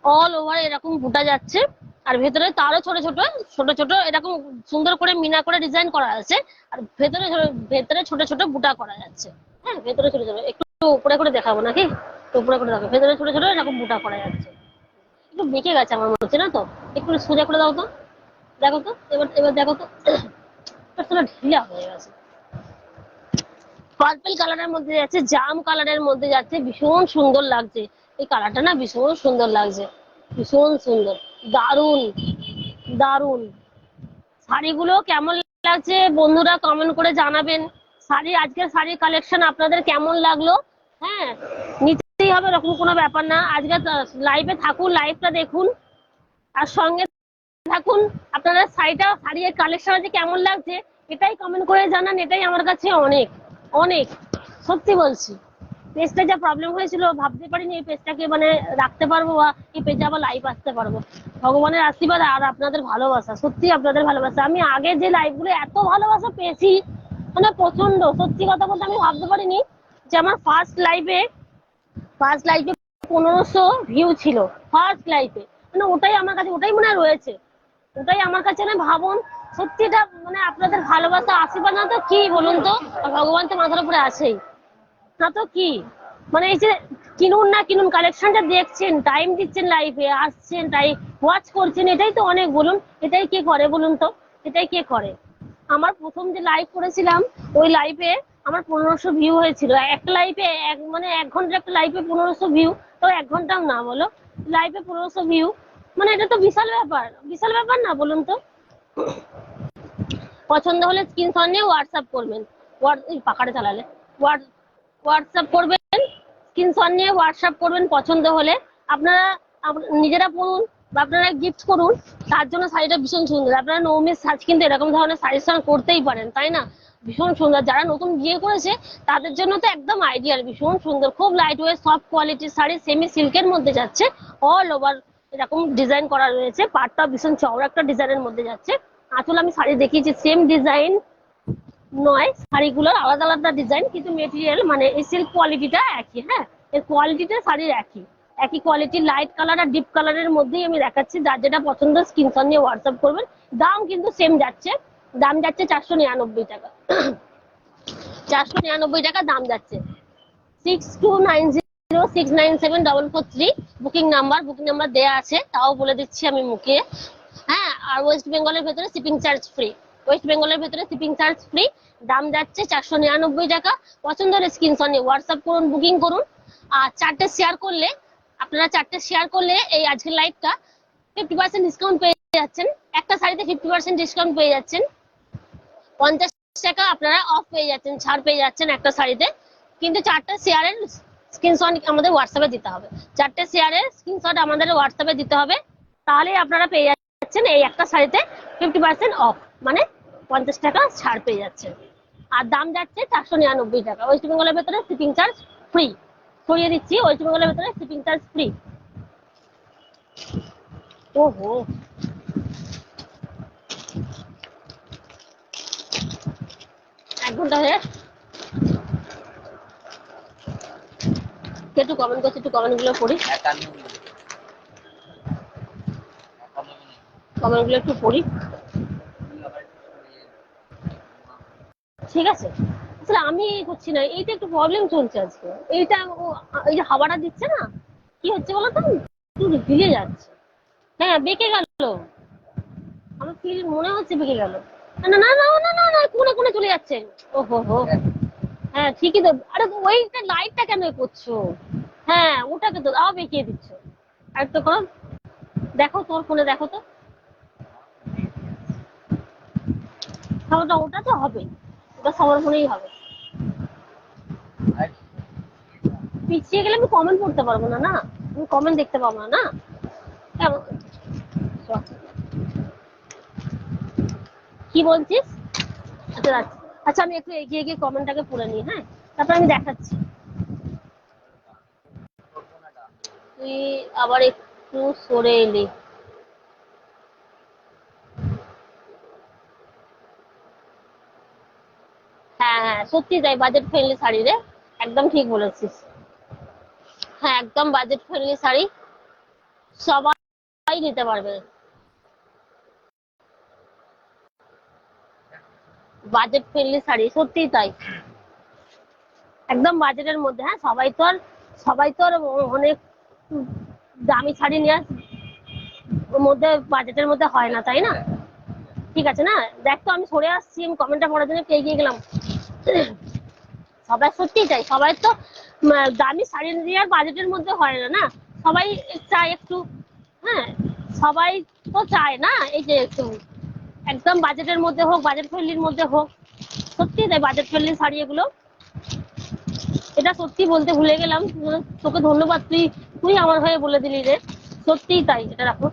অল ওভার এরকম বুটা যাচ্ছে, আর ভেতরে তারও ছোট ছোট ছোট ছোট এরকম সুন্দর করে মিনা করে ডিজাইন করা আছে, আর ভেতরে ভেতরে ছোট ছোট বুটা করা যাচ্ছে। হ্যাঁ, ভেতরে ছোট ছোট, একটু উপরে করে দেখাবো নাকি? উপরে করে দেখাবো, ভেতরে ছোট ছোট এরকম বুটা করা যাচ্ছে। একটু বেঁকে গেছে আমার মনে হচ্ছে, না তো? একটু সোজা করে দাও তো, দেখো তো, এবার এবার দেখো তো, ঢিলা হয়ে গেছে। পার্পল কালারের মধ্যে যাচ্ছে, জাম কালারের মধ্যে যাচ্ছে, ভীষণ সুন্দর লাগছে এই কালারটা, না ভীষণ সুন্দর লাগছে, ভীষণ সুন্দর, দারুন দারুন। শাড়িগুলো কেমন লাগছে বন্ধুরা কমেন্ট করে জানাবেন। শাড়ি, আজকের শাড়ির কালেকশন আপনাদের কেমন লাগলো? হ্যাঁ, নিতেই হবে, এরকম কোনো ব্যাপার না। আজকে লাইভে থাকুন, লাইভটা দেখুন, আর সঙ্গে থাকুন। আপনারা শাড়ির কালেকশন আছে কেমন লাগছে এটাই কমেন্ট করে জানান, এটাই আমার কাছে অনেক অনেক, সত্যি বলছি। পেজটা যা প্রবলেম হয়েছিল ভাবতে পারিনি এই পেজটাকে মানে রাখতে পারবো, বা এই পেজে আবার লাইভ আসতে পারবো। ভগবানের আশীর্বাদ আর আপনাদের ভালোবাসা, সত্যি আপনাদের ভালোবাসা, আমি আগে যে লাইভগুলো এত ভালোবাসা পেয়েছি, মানে প্রচন্ড, সত্যি কথা বলতে আমি ভাবতে পারিনি যে আমার ফার্স্ট লাইভে 1500 ভিউ ছিল, ফার্স্ট লাইভে, মানে ওটাই আমার কাছে, ওটাই মনে রয়েছে, ওটাই আমার কাছে না, ভাবুন সত্যি এটা মানে আপনাদের ভালোবাসা আশীর্বাদ, না তো কি বলুন তো, ভগবান তো মাথার উপরে আছেই, না তো কি। মানে এই যে কিনুন না কিনুন, কালেকশনটা দেখছেন, টাইম দিচ্ছেন, লাইভে আসছেন, তাই ওয়াচ করছেন, এটাই তো অনেক, বলুন এটাই কে করে বলুন তো, এটাই কে করে। আমার প্রথম যে লাইভ করেছিলাম ওই লাইভে আমার 1500 ভিউ হয়েছিল, একটা লাইভে মানে 1 ঘন্টার একটা লাইভে 1500 ভিউ, তো 1 ঘন্টাও না বলো, লাইভে 1500 ভিউ, মানে এটা তো বিশাল ব্যাপার, বিশাল ব্যাপার না বলুন তো। পছন্দ হলে স্ক্রিনশট নিয়ে হোয়াটসঅ্যাপ করবেন, পাখাটা চালালে হোয়াটসঅ্যাপ করবেন, স্ক্রিনশট নিয়ে হোয়াটসঅ্যাপ করবেন, পছন্দ হলে আপনারা নিজেরা পড়ুন বা আপনারা গিফট করুন, তার জন্য শাড়িটা ভীষণ সুন্দর। আপনারা নৌমিস সাজ কিন্তু এরকম ধরনের সাজেশন করতেই পারেন, তাই না? ভীষণ সুন্দর। যারা নতুন বিয়ে করেছে তাদের জন্য তো একদম আইডিয়াল, ভীষণ সুন্দর, খুব লাইট ওয়েট সফট কোয়ালিটির শাড়ি, সেমি সিল্কের মধ্যে যাচ্ছে, অল ওভার এরকম ডিজাইন করা রয়েছে, পাটটা ভীষণ চওড়া একটা ডিজাইনের মধ্যে যাচ্ছে। আসলে আমি শাড়ি দেখিয়েছি সেম ডিজাইন নয়, শাড়িগুলোর আলাদা আলাদা ডিজাইন, কিন্তু মেটেরিয়াল মানে এই সিল্ক কোয়ালিটিটা একই। হ্যাঁ, এর কোয়ালিটিটা শাড়ির একই, একই কোয়ালিটি, লাইট কালার আর ডিপ কালারের মধ্যেই আমি দেখাচ্ছি। যার যেটা পছন্দ স্ক্রিনশট নিয়ে হোয়াটসঅ্যাপ করবেন। দাম কিন্তু সেম যাচ্ছে, দাম যাচ্ছে 499 টাকা। 499 টাকা দাম যাচ্ছে। 6290697443 বুকিং নাম্বার দেয়া আছে, তাও বলে দিচ্ছি আমি মুখে। হ্যাঁ, আর ওয়েস্ট বেঙ্গলের ভেতরে শিপিং চার্জ ফ্রি, ওয়েস্ট বেঙ্গলের ভেতরে শিপিং চার্জ ফ্রি। দাম যাচ্ছে 499 টাকা। পছন্দের স্ক্রিনশট নিয়ে হোয়াটসঅ্যাপ করুন, বুকিং করুন। আর চারটে শেয়ার করলে, আপনারা চারটে শেয়ার করলে এই আজকের লাইভটা 50% ডিসকাউন্ট পেয়ে যাচ্ছেন। একটা শাড়িতে 50% ডিসকাউন্ট পেয়ে যাচ্ছেন, 50 টাকা আপনারা অফ পেয়ে যাচ্ছেন, ছাড় পেয়ে যাচ্ছেন একটা শাড়িতে। কিন্তু চারটে শেয়ারের স্ক্রিনশট আমাদের হোয়াটসঅ্যাপে দিতে হবে, চারটে শেয়ারের স্ক্রিনশট আমাদের হোয়াটসঅ্যাপে দিতে হবে, তাহলেই আপনারা পেয়ে যাচ্ছেন এই একটা শাড়িতে 50% অফ, মানে 50 টাকা ছাড় পেয়ে যাচ্ছেন। আর দাম যাচ্ছে 499 টাকা। ওয়েস্ট বেঙ্গলের ভেতরে শিপিং চার্জ ফ্রি, সরিয়ে দিচ্ছি, ওয়েস্ট বেঙ্গলের ভেতরে শিপিং চার্জ ফ্রি। ওহো, 1 ঘন্টা হয়ে একটু কমেন্ট করছি, একটু কমেন্ট গুলো পড়ি, কমেন্ট গুলো একটু পড়ি, ঠিক আছে? আসলে আমি করছি না, এইটা একটু প্রবলেম চলছে আজকে। এইটা এই যে হাওয়াটা দিচ্ছে না, কি হচ্ছে বলতো, একটু হিলে যাচ্ছে। হ্যাঁ, বেঁকে গেল, আমার ফিল মনে হচ্ছে বেঁকে গেল। না না না না না না, কোনে কোনে চলে যাচ্ছে। ওহো হো, হ্যাঁ ঠিকই তো। আরে ওইটা লাইটটা কেন করছো? হ্যাঁ, ওটাকে তো আবার বেঁকিয়ে দিচ্ছ। আর তো করো, দেখো তোর ফোনে, দেখো তো, ওটা ওটা তো হবে, ওটা সবার ফোনেই হবে। পিছিয়ে গেলে আমি কমেন্ট পড়তে পারবো না, না আমি কমেন্ট দেখতে পাবো না, না। কি বলছিস? আচ্ছা আচ্ছা আচ্ছা, আমি একটু এগিয়ে গিয়ে কমেন্টটাকে পড়ে নিই, হ্যাঁ, তারপর আমি দেখাচ্ছি। তুই আবার একটু সরে এলি। হ্যাঁ হ্যাঁ, সত্যি তাই, বাজেট ফ্রেন্ডলি শাড়ি রে, একদম ঠিক বলেছিস। হ্যাঁ, একদম বাজেট ফ্রেন্ডলি শাড়ি, সবাই নিতে পারবে। বাজেট ফ্রেন্ডলি শাড়ি, সত্যিই তাই, একদম বাজেটের মধ্যে। হ্যাঁ, সবাই তো আর অনেক দামি শাড়ি নেওয়ার মধ্যে, বাজেটের মধ্যে হয় না, তাই না? ঠিক আছে না, দেখ তো আমি সরে আসছি, আমি কমেন্টটা পড়ার জন্য এগিয়ে গেলাম। সবাই সত্যিই চাই, সবাই তো দামি শাড়ি নেওয়ার বাজেটের মধ্যে হয় না, না। সবাই চায় একটু, হ্যাঁ, সবাই তো চায় না এই যে একটু একদম বাজেটের মধ্যে হোক, বাজেট ফ্রেন্ডলির মধ্যে হোক। সত্যি তাই, বাজেট ফ্রেন্ডলি শাড়ি এগুলো। এটা সত্যি বলতে ভুলে গেলাম, তোকে ধন্যবাদ, তুই তুই আমার হয়ে বলে দিলি রে। সত্যিই তাই, এটা রাখো।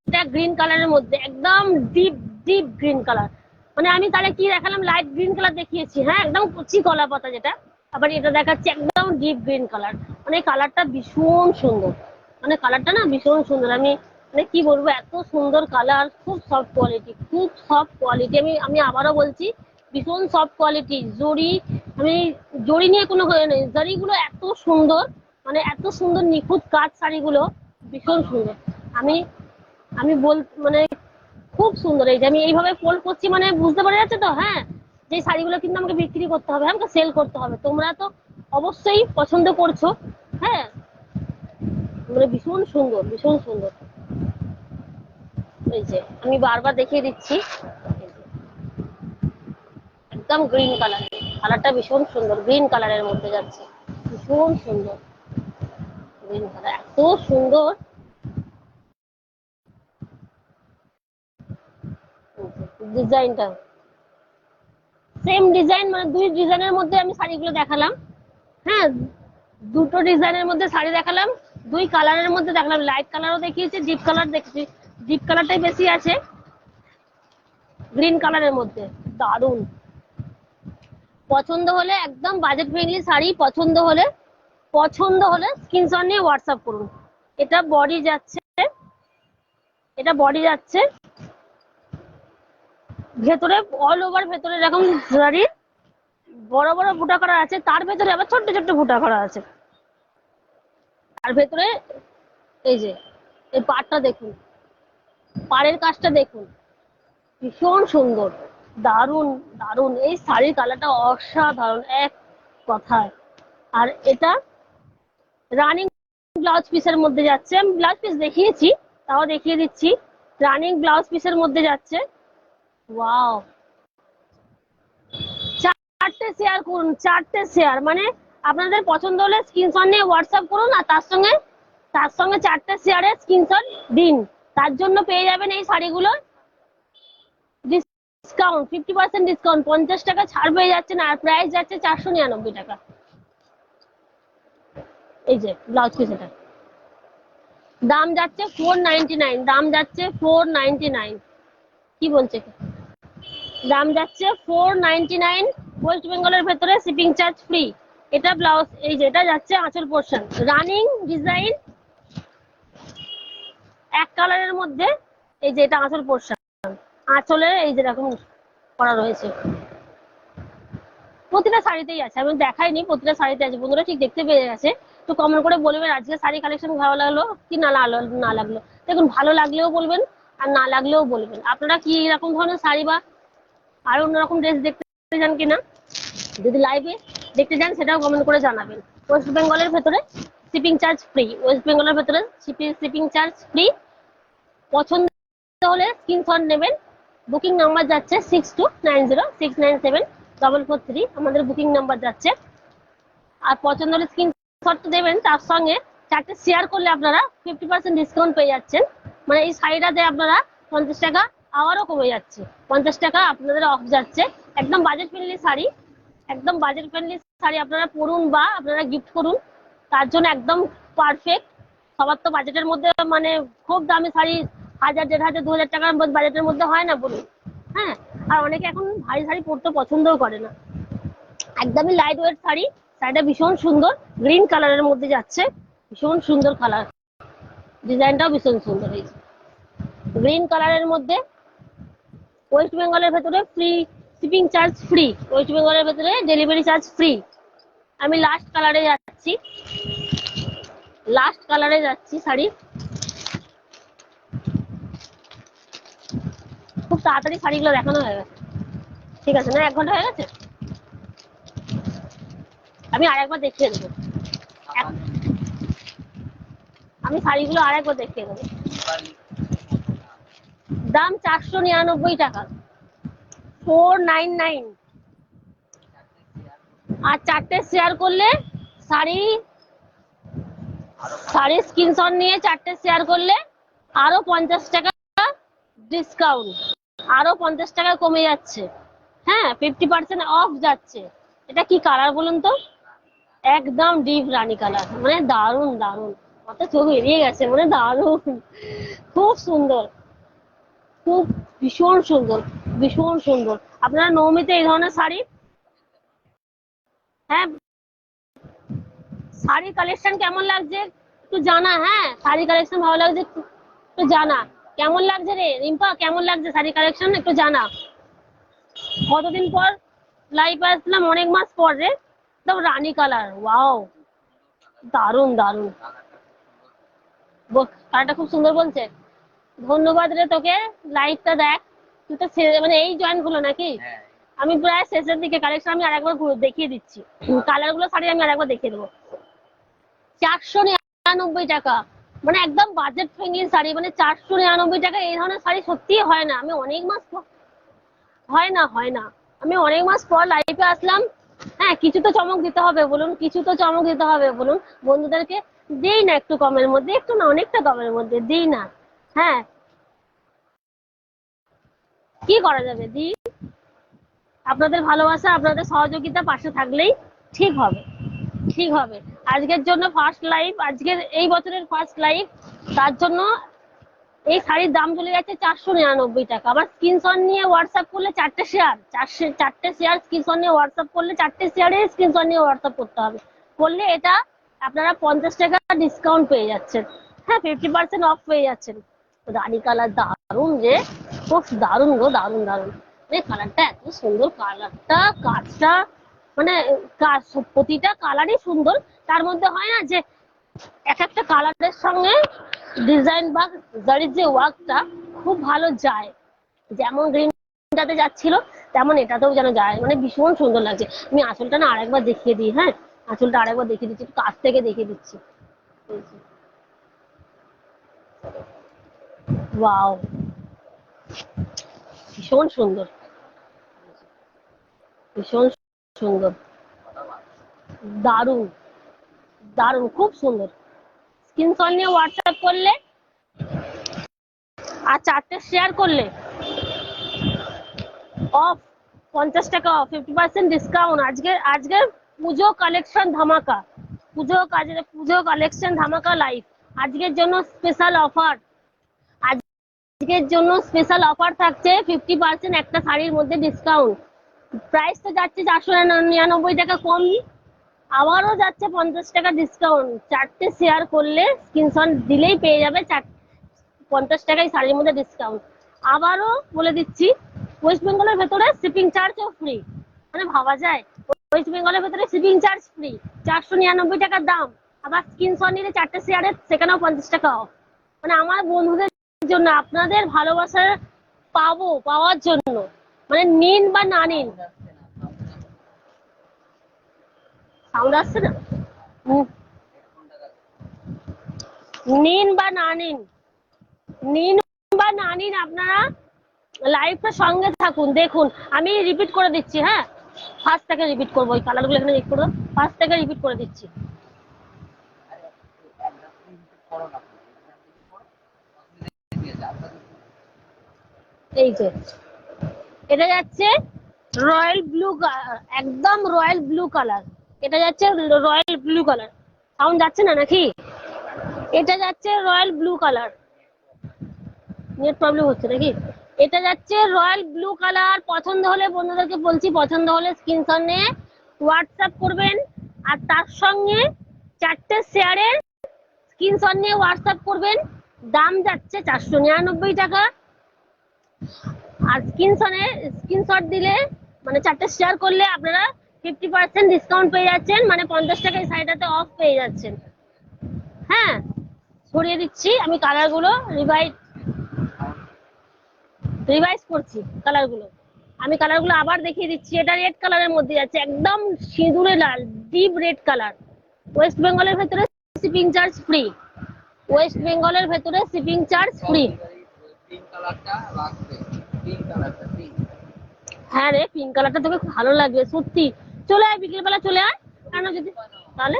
এটা গ্রিন কালারের মধ্যে, একদম ডিপ ডিপ গ্রিন কালার, মানে আমি তাহলে কি দেখালাম, লাইট গ্রিন কালার দেখিয়েছি, হ্যাঁ, একদম কচি কলা পাতা যেটা, আবার এটা দেখাচ্ছি একদম ডিপ গ্রিন কালার। মানে কালারটা ভীষণ সুন্দর, মানে কালারটা না ভীষণ সুন্দর। আমি মানে কি বলবো, এত সুন্দর কালার, খুব সফট কোয়ালিটি, খুব সফট কোয়ালিটি। আমি আবারও বলছি, ভীষণ সফট কোয়ালিটি। জড়ি, আমি জড়ি নিয়ে কোনো নেই, জড়িগুলো এত সুন্দর, মানে এত সুন্দর নিখুঁত কাজ, শাড়িগুলো ভীষণ সুন্দর। আমি আমি মানে খুব সুন্দর। এই যে আমি এইভাবে ফোল্ড করছি, মানে বুঝতে পারা যাচ্ছে তো, হ্যাঁ, যে শাড়িগুলো কিন্তু আমাকে বিক্রি করতে হবে, আমাকে সেল করতে হবে, তোমরা তো অবশ্যই পছন্দ করছো। হ্যাঁ, মানে ভীষণ সুন্দর, ভীষণ সুন্দর। এই যে আমি বারবার দেখিয়ে দিচ্ছি, একদম গ্রিন কালার, কালারটা ভীষণ সুন্দর, গ্রিন কালারের মধ্যে যাচ্ছে, ভীষণ সুন্দর গ্রিন কালার, এত সুন্দর ডিজাইনটা। সেম ডিজাইন, মানে দুই ডিজাইনের মধ্যে আমি শাড়িগুলো দেখালাম। হ্যাঁ, দুটো ডিজাইনের মধ্যে শাড়ি দেখালাম, দুই কালারের মধ্যে দেখালাম, লাইট কালারও দেখিয়েছি, ডিপ কালার দেখেছি, ডিপ কালারটাই বেশি আছে গ্রিন কালারের মধ্যে। দারুন। পছন্দ হলে একদম বাজেট ফ্রেন্ডলি শাড়ি, পছন্দ হলে স্ক্রিনশট নিয়ে হোয়াটসঅ্যাপ করুন। এটা বডি যাচ্ছে, এটা বডি যাচ্ছে, ভেতরে অল ওভার ভেতরে এরকম শাড়ি বড় বড় বুটা করা আছে, তার ভেতরে আবার ছোট্ট ছোট্ট বুটা করা আছে। আর ভেতরে এই যে এই পাড়টা দেখুন, পাড়ের কাজটা দেখুন, ভীষণ সুন্দর, দারুন দারুন। এই শাড়ির কালারটা অসাধারণ এক কথায়। আর এটা রানিং ব্লাউজ পিসের মধ্যে যাচ্ছে, আমি ব্লাউজ পিস দেখিয়েছি, তাও দেখিয়ে দিচ্ছি। রানিং ব্লাউজ পিসের মধ্যে যাচ্ছে। ওয়াও, চারটে শেয়ার করুন, চারটে শেয়ার, মানে আপনাদের পছন্দ হলে স্ক্রিনশট নিয়ে হোয়াটসঅ্যাপ করুন, আর তার সঙ্গে চারটে শেয়ারের স্ক্রিনশট দিন। তার জন্য পেয়ে যাবেন এই শাড়িগুলো ডিসকাউন্ট, 50% ডিসকাউন্ট, 50 টাকা ছাড় পেয়ে যাচ্ছেন। আর প্রাইস যাচ্ছে 499 টাকা। এই যে ব্লাউজ পিস, এটা দাম যাচ্ছে 499, দাম যাচ্ছে 499। কি বলছে, দাম যাচ্ছে 499, ওয়েস্ট বেঙ্গলের ভেতরে শিপিং চার্জ ফ্রি। এটা ব্লাউজ, এই যে এটা যাচ্ছে আঁচল পোর্শন, রানিং ডিজাইন এক কালারের মধ্যে। এই যে এটা আঁচল পোর্শন, আঁচলে এই যে এরকম করা রয়েছে, প্রতিটা শাড়িতেই আছে, আমি দেখাইনি, প্রতিটা শাড়িতে আছে। বন্ধুরা ঠিক দেখতে পেয়ে গেছে, তো কমেন্ট করে বলবেন আজকে শাড়ি কালেকশন ভালো লাগলো কি না লাগলো। দেখুন, ভালো লাগলেও বলবেন আর না লাগলেও বলবেন। আপনারা কি এরকম ধরনের শাড়ি বা আর অন্যরকম ড্রেস দেখতে চান কিনা, যদি লাইভে দেখতে চান সেটাও কমেন্ট করে জানাবেন। ওয়েস্ট বেঙ্গলের ভেতরে শিপিং চার্জ ফ্রি, ওয়েস্ট বেঙ্গলের ভেতরে শিপিং চার্জ ফ্রি। পছন্দ হলে স্ক্রিনশট নেবেন। বুকিং নাম্বার যাচ্ছে 6290697443, আমাদের বুকিং নাম্বার যাচ্ছে। আর পছন্দ হলে স্ক্রিনশট দেবেন, তার সঙ্গে চারটে শেয়ার করলে আপনারা 50% ডিসকাউন্ট পেয়ে যাচ্ছেন। মানে এই শাড়িটাতে আপনারা 50 টাকা আবারও কমে যাচ্ছে, 50 টাকা আপনাদের অফ যাচ্ছে। একদম বাজেট ফ্রেন্ডলি শাড়ি, একদম বাজেট ফ্রেন্ডলি শাড়ি, আপনারা পরুন বা আপনারা গিফট করুন, তার জন্য একদম পারফেক্ট। সবার তো বাজেটের মধ্যে, মানে খুব দামি শাড়ি 1000, 1500, 2000 টাকার বাজেটের মধ্যে হয় না বলুন। হ্যাঁ, আর অনেকে এখন ভারী শাড়ি পরতে পছন্দও করে না। একদমই লাইট ওয়েট শাড়ি, শাড়িটা ভীষণ সুন্দর, গ্রিন কালারের মধ্যে যাচ্ছে, ভীষণ সুন্দর কালার, ডিজাইনটাও ভীষণ সুন্দর। এই গ্রিন কালারের মধ্যে, ওয়েস্ট বেঙ্গলের ভেতরে free shipping charge free, West বেঙ্গলের ভেতরে ডেলিভারি চার্জ ফ্রি। আমি লাস্ট কালারে যাচ্ছি শাড়ি। খুব তাড়াতাড়ি শাড়িগুলো দেখানো হয়ে গেছে, ঠিক আছে না? 1 ঘন্টা হয়ে গেছে, আমি আরেকবার দেখিয়ে দেবো। আমি শাড়িগুলো আরেকবার দেখিয়ে দেবো। দাম 499 টাকা, 499। আর চারটে শেয়ার করলে শাড়ির স্ক্রিনশট নিয়ে চারটে শেয়ার করলে আরো 50 টাকা ডিসকাউন্ট, আরো 50 টাকা কমে যাচ্ছে। হ্যাঁ, 50% অফ যাচ্ছে। এটা কি কালার বলুন তো? একদম ডিপ রানী কালার, মানে দারুন দারুন, মাথা চোখ এড়িয়ে গেছে, মানে দারুন, খুব সুন্দর, খুব ভীষণ সুন্দর, ভীষণ সুন্দর। আপনারা নবমীতে এই ধরনের শাড়ি, হ্যাঁ, শাড়ি কালেকশন কেমন লাগছে একটু জানা। হ্যাঁ, শাড়ি কালেকশন ভালো লাগছে একটু জানা। কেমন লাগছে রে রিম্পা, কেমন লাগছে শাড়ি কালেকশন একটু জানা। কতদিন পর লাইভ আসলাম, অনেক মাস পর রে। একদম রানী কালার, ওয়াও, দারুন দারুন, কালারটা খুব সুন্দর বলছে। ধন্যবাদ রে তোকে, লাইভটা দেখ। তুই তো মানে এই জয়েন হলো নাকি? আমি প্রায় শেষের দিকে, কালেকশন আমি আরেকবার দেখিয়ে দিচ্ছি, কালার গুলো শাড়ি আমি আরেকবার দেখিয়ে দেবো। 499 টাকা, মানে একদম বাজেট ফ্রেন্ডলি শাড়ি, মানে 499 টাকা। এই ধরনের শাড়ি সত্যিই হয় না, আমি অনেক মাস হয় না, আমি অনেক মাস পর লাইভে আসলাম। হ্যাঁ, কিছু তো চমক দিতে হবে বলুন, কিছু তো চমক দিতে হবে বলুন। বন্ধুদেরকে দিই না একটু কমের মধ্যে, একটু না অনেকটা কমের মধ্যে দিই না? হ্যাঁ, কি করা যাবে, দিই। আপনাদের ভালোবাসা, আপনাদের সহযোগিতা পাশে থাকলেই ঠিক হবে, ঠিক হবে। আজকের জন্য ফার্স্ট লাইভ, আজকের এই বছরের ফার্স্ট লাইভ, তার জন্য এই শাড়ির দাম চলে যাচ্ছে 499 টাকা। আবার স্ক্রিনশট নিয়ে হোয়াটসঅ্যাপ করলে 4টে শেয়ার, 4টে শেয়ার স্ক্রিনশট নিয়ে হোয়াটসঅ্যাপ করলে 4টে শেয়ারে স্ক্রিনশট নিয়ে হোয়াটসঅ্যাপ করতে হবে। করলে এটা আপনারা 50 টাকা ডিসকাউন্ট পেয়ে যাচ্ছেন। হ্যাঁ, 50% অফ পেয়ে যাচ্ছেন। রানী কালার দারুন রে, খুব দারুন গো, দারুন দারুন। মানে কালারটা এত সুন্দর, কালারটা কাজটা মানে প্রতিটা কালারই সুন্দর। তার মধ্যে হয় না যে এক একটা কালারের সঙ্গে ডিজাইন বা জারির যে ওয়ার্কটা খুব ভালো যায়। যেমন গ্রিনটাতে যাচ্ছিল তেমন এটাতেও যেন যায়, মানে ভীষণ সুন্দর লাগছে। আমি আঁচলটা না আরেকবার দেখিয়ে দিই। হ্যাঁ, আঁচলটা আরেকবার দেখিয়ে দিচ্ছি, কাছ থেকে দেখিয়ে দিচ্ছি। ওয়াও, ভীষণ সুন্দর, ভীষণ সুন্দর, দারুণ দারুণ, খুব সুন্দর। স্ক্রিনশট নিয়ে হোয়াটসঅ্যাপ করলে আর 4টে শেয়ার করলে অফ, 50 টাকা অফ, 50% ডিসকাউন্ট। আজকের পুজো কালেকশন ধামাকা, পুজো কালেকশন ধামাকা লাইভ। আজকের জন্য স্পেশাল অফার, আজকের জন্য স্পেশাল অফার থাকছে 50% একটা শাড়ির মধ্যে ডিসকাউন্ট। প্রাইস তো যাচ্ছে 499 টাকা কম, আবারও যাচ্ছে 50 টাকা ডিসকাউন্ট। 4টে শেয়ার করলে স্ক্রিনশট দিলেই পেয়ে যাবে 50 টাকায় শাড়ির মধ্যে ডিসকাউন্ট। আবারও বলে দিচ্ছি, ওয়েস্ট বেঙ্গলের ভেতরে শিপিং চার্জও ফ্রি। মানে ভাবা যায়, ওয়েস্ট বেঙ্গলের ভেতরে শিপিং চার্জ ফ্রি, 499 টাকার দাম। আবার স্ক্রিনশট নিলে 4টে শেয়ারে সেখানেও 50 টাকা অফ। মানে আমার বন্ধুদের জন্য, আপনাদের ভালোবাসার পাওয়ার জন্য, মানে নিন বা না নিন। সাউন্ড আসছে না? নিন বা না নিন, নিন বা না নিন, আপনারা লাইভটা সঙ্গে থাকুন, দেখুন। আমি রিপিট করে দিচ্ছি। হ্যাঁ, ফার্স্ট থেকে রিপিট করবো, ওই কালারগুলো এখানে রিপিট করবো, ফার্স্ট থেকে রিপিট করে দিচ্ছি। এই যে এটা যাচ্ছে রয়্যাল ব্লু, একদম রয়্যাল ব্লু কালার। এটা যাচ্ছে রয়্যাল ব্লু কালার। সাউন্ড যাচ্ছে না নাকি? এটা যাচ্ছে royal blue colour. Net problem হচ্ছে নাকি? এটা যাচ্ছে রয়্যাল ব্লু কালার। পছন্দ হলে বন্ধুদেরকে বলছি, পছন্দ হলে স্ক্রিনশট নিয়ে হোয়াটসঅ্যাপ করবেন। আর তার সঙ্গে 4টে শেয়ারের স্ক্রিনশট নিয়ে হোয়াটসঅ্যাপ করবেন। দাম যাচ্ছে 499 টাকা। আর স্ক্রিনশট দিলে, মানে 4টে শেয়ার করলে আপনারা 50% ডিসকাউন্ট পেয়ে যাচ্ছেন, মানে 50 টাকা এই শাড়িটাতে অফ পেয়ে যাচ্ছেন। হ্যাঁ, ছড়িয়ে দিচ্ছি আমি কালারগুলো, রিভাইজ করছি কালারগুলো। আমি কালারগুলো আবার দেখিয়ে দিচ্ছি। এটা রেড কালারের মধ্যে যাচ্ছে, একদম সিঁদুরে লাল, ডিপ রেড কালার। ওয়েস্ট বেঙ্গলের ভেতরে শিপিং চার্জ ফ্রি, ওয়েস্ট বেঙ্গলের ভেতরে শিপিং চার্জ ফ্রি। হ্যাঁ রে, পিঙ্ক কালারটা তোকে খুব ভালো লাগবে সত্যি। চলে আয়, বিকেলবেলা চলে আয়। কেন যদি তাহলে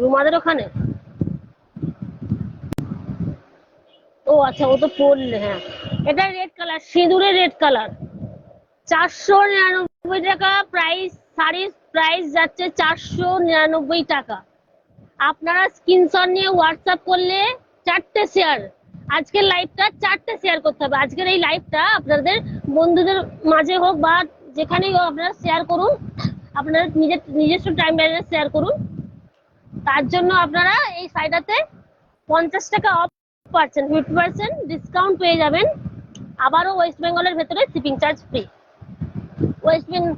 রুমাদের ওখানে, ও আচ্ছা, ও তো পড়লে। হ্যাঁ, এটা রেড কালার, সিঁদুরে রেড কালার, 499 টাকা প্রাইস। শাড়ির প্রাইস যাচ্ছে 499 টাকা। আপনারা স্ক্রিনশট নিয়ে হোয়াটসঅ্যাপ করলে 4টে শেয়ার, আজকের লাইভটা 4টে শেয়ার করতে হবে। আজকের এই লাইভটা আপনাদের বন্ধুদের মাঝে হোক বা যেখানেই হোক, আপনারা শেয়ার করুন, আপনাদের নিজস্ব টাইম লাইনে শেয়ার করুন। তার জন্য আপনারা এই শাড়িটাতে 50 টাকা অফ পাচ্ছেন, 50% ডিসকাউন্ট পেয়ে যাবেন। আবারও ওয়েস্ট বেঙ্গলের ভেতরে shipping charge free. West Bengal,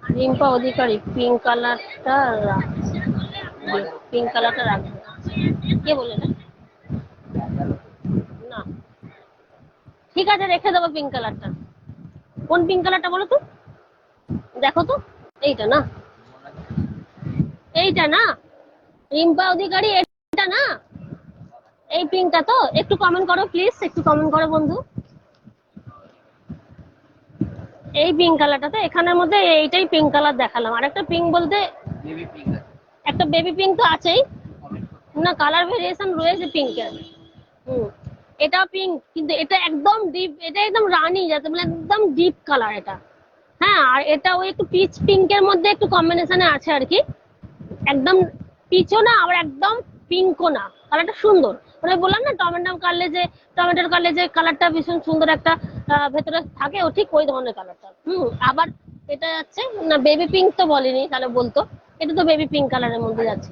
Rimpa Adhikari, pink কালারটা রাখবে। কে বলে না? না, ঠিক আছে, রেখে দেবো পিঙ্ক কালারটা। কোন পিঙ্ক কালারটা বলো তো, দেখো তো। এইটা না, এইটা না রিম্পা অধিকারী, এটা না, এই পিঙ্কটা তো। একটু কমেন্ট করো প্লিজ, একটু কমেন্ট করো বন্ধু। এই পিঙ্ক কালারটা তো, এখানের মধ্যে এইটাই পিঙ্ক কালার দেখালাম। আর একটা পিঙ্ক বলতে একটা বেবি পিঙ্ক তো আছেই না, কালার ভেরিয়েশন রয়েছে পিঙ্কের। এটা পিঙ্ক, কিন্তু এটা একদম ডিপ, এটা একদম রানী, যাতে মানে একদম ডিপ কালার এটা। হ্যাঁ, আর এটা ওই একটু পিচ পিঙ্কের মধ্যে একটু কম্বিনেশনে আছে আর কি। একদম পিচও না আবার একদম পিঙ্কও না, কালারটা সুন্দর। মানে বললাম না টমেটোর কালার যে কালারটা ভীষণ সুন্দর একটা ভেতরে থাকে, ও ঠিক ওই ধরনের কালারটা। আবার এটা যাচ্ছে না বেবি পিঙ্ক তো বলেনি, তাহলে বলতো। এটা তো বেবি পিঙ্ক কালারের মধ্যে যাচ্ছে।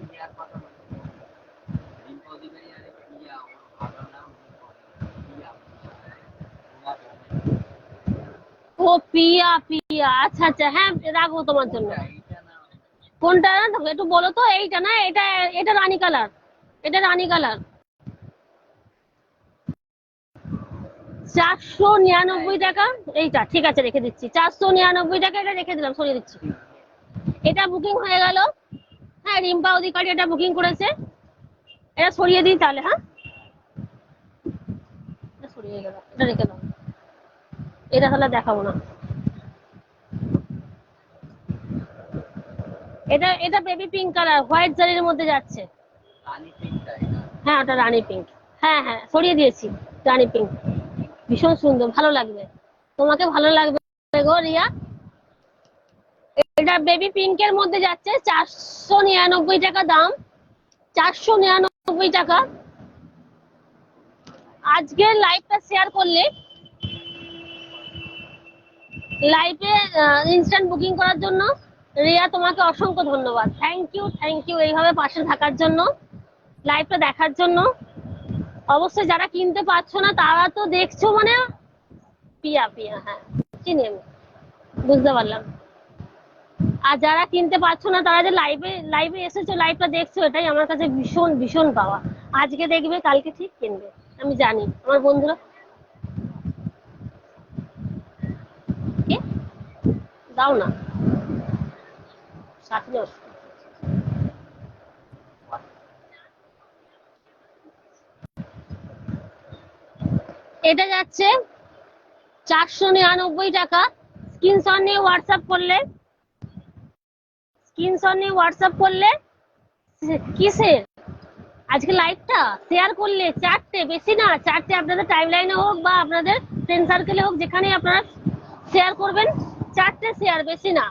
ও পিয়া পিয়া, আচ্ছা আচ্ছা, হ্যাঁ রাখবো তোমার জন্য। কোনটা একটু বলো তো? এইটা না, এটা এটা রানী কালার, এটা রানী কালার। 499 টাকা এইটা, ঠিক আছে রেখে দিচ্ছি। 499 টাকা, এটা রেখে দিলাম, সরিয়ে দিচ্ছি। এটা বুকিং হয়ে গেল। হ্যাঁ, রিম্পা অধিকারী এটা বুকিং করেছে। এটা সরিয়ে দিই তাহলে। হ্যাঁ, এটা সরিয়ে গেল, এটা রেখে দাও। এটা তাহলে দেখাবো না। এটা এটা বেবি পিঙ্ক কালার, হোয়াইট জারির মধ্যে যাচ্ছে। হ্যাঁ, ওটা রানী পিঙ্ক। হ্যাঁ হ্যাঁ, সরিয়ে দিয়েছি। রানী পিঙ্ক ভীষণ সুন্দর, ভালো লাগবে, তোমাকে ভালো লাগবে গো রিয়া। এটা বেবি পিঙ্কের মধ্যে যাচ্ছে, 499 টাকা দাম। 499 টাকা। আজকে লাইভটা শেয়ার করলে, লাইভে ইনস্ট্যান্ট বুকিং করার জন্য রিয়া তোমাকে অসংখ্য ধন্যবাদ। থ্যাংক ইউ এইভাবে পাশে থাকার জন্য, লাইভটা দেখার জন্য। অবশ্যই যারা কিনতে পারছো না তারা তো দেখছো, মানে পিয়া পিয়া, হ্যাঁ চিনি আমি, বুঝতে পারলাম। আর যারা কিনতে পারছো না তারা যে লাইভে লাইভে এসেছো, লাইভটা দেখছো, এটাই আমার কাছে ভীষণ ভীষণ পাওয়া। আজকে দেখবে, কালকে ঠিক কিনবে, আমি জানি আমার বন্ধুরা। কে দাও না, সাথে এটা যাচ্ছে 499 টাকা। স্ক্রিনশট নিয়ে হোয়াটসঅ্যাপ করলে, স্ক্রিনশট নিয়ে হোয়াটসঅ্যাপ করলে কিসের আজকে লাইভটা শেয়ার করলে, চারটে, বেশি না, চারটে আপনাদের টাইম লাইনে হোক বা আপনাদের ফ্রেন্ড সার্কেলে হোক, যেখানে আপনারা শেয়ার করবেন, চারটে শেয়ার, বেশি না।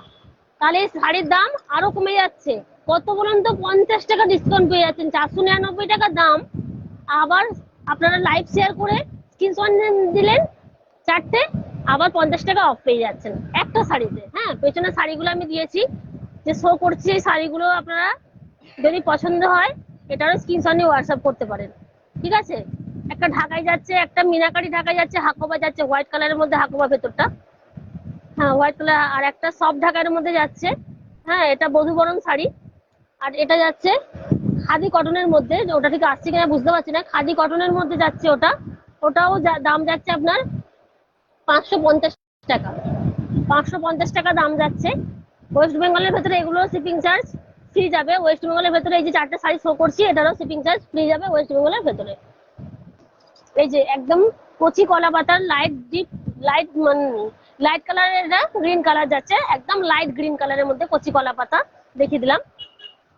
তাহলে এই শাড়ির দাম আরো কমে যাচ্ছে। কত বলুন তো? 50 টাকা ডিসকাউন্ট পেয়ে যাচ্ছেন। 499 টাকা দাম, আবার আপনারা লাইভ শেয়ার করে স্ক্রিনশট দিলেন চারটে, আবার 50 টাকা অফ পেয়ে যাচ্ছেন একটা শাড়িতে। হ্যাঁ, পেছনে শাড়িগুলো আমি দিয়েছি, যে শো করছি, এই শাড়িগুলো আপনারা যদি পছন্দ হয় এটারও স্ক্রিনশট নিয়ে হোয়াটসঅ্যাপ করতে পারেন। ঠিক আছে, একটা ঢাকাই যাচ্ছে, একটা মিনাকারি ঢাকাই যাচ্ছে, হাকোবা যাচ্ছে, হোয়াইট কালারের মধ্যে হাকোবা ভেতরটা। হ্যাঁ, হোয়াইট কালার। আর একটা সফট ঢাকার মধ্যে যাচ্ছে। হ্যাঁ, এটা বধুবরণ শাড়ি। আর এটা যাচ্ছে খাদি কটনের মধ্যে, ওটা ঠিক আসছে কিনা বুঝতে পারছি না, খাদি কটনের মধ্যে যাচ্ছে ওটা। ওটাও দাম যাচ্ছে আপনার 550 টাকা। 550 টাকা দাম যাচ্ছে। ওয়েস্ট বেঙ্গলের ভেতরে এগুলো শিপিং চার্জ ফ্রি যাবে। ওয়েস্ট বেঙ্গলের ভেতরে এই যে চারটে শাড়ি শো করছি, এটারও শিপিং চার্জ ফ্রি যাবে ওয়েস্ট বেঙ্গলের ভেতরে। এই যে একদম কচি কলা পাতার লাইট ডিপ, লাইট লাইট কালারের, এটা গ্রিন কালার যাচ্ছে, একদম লাইট গ্রিন কালারের মধ্যে কচি কলা পাতা দেখিয়ে দিলাম।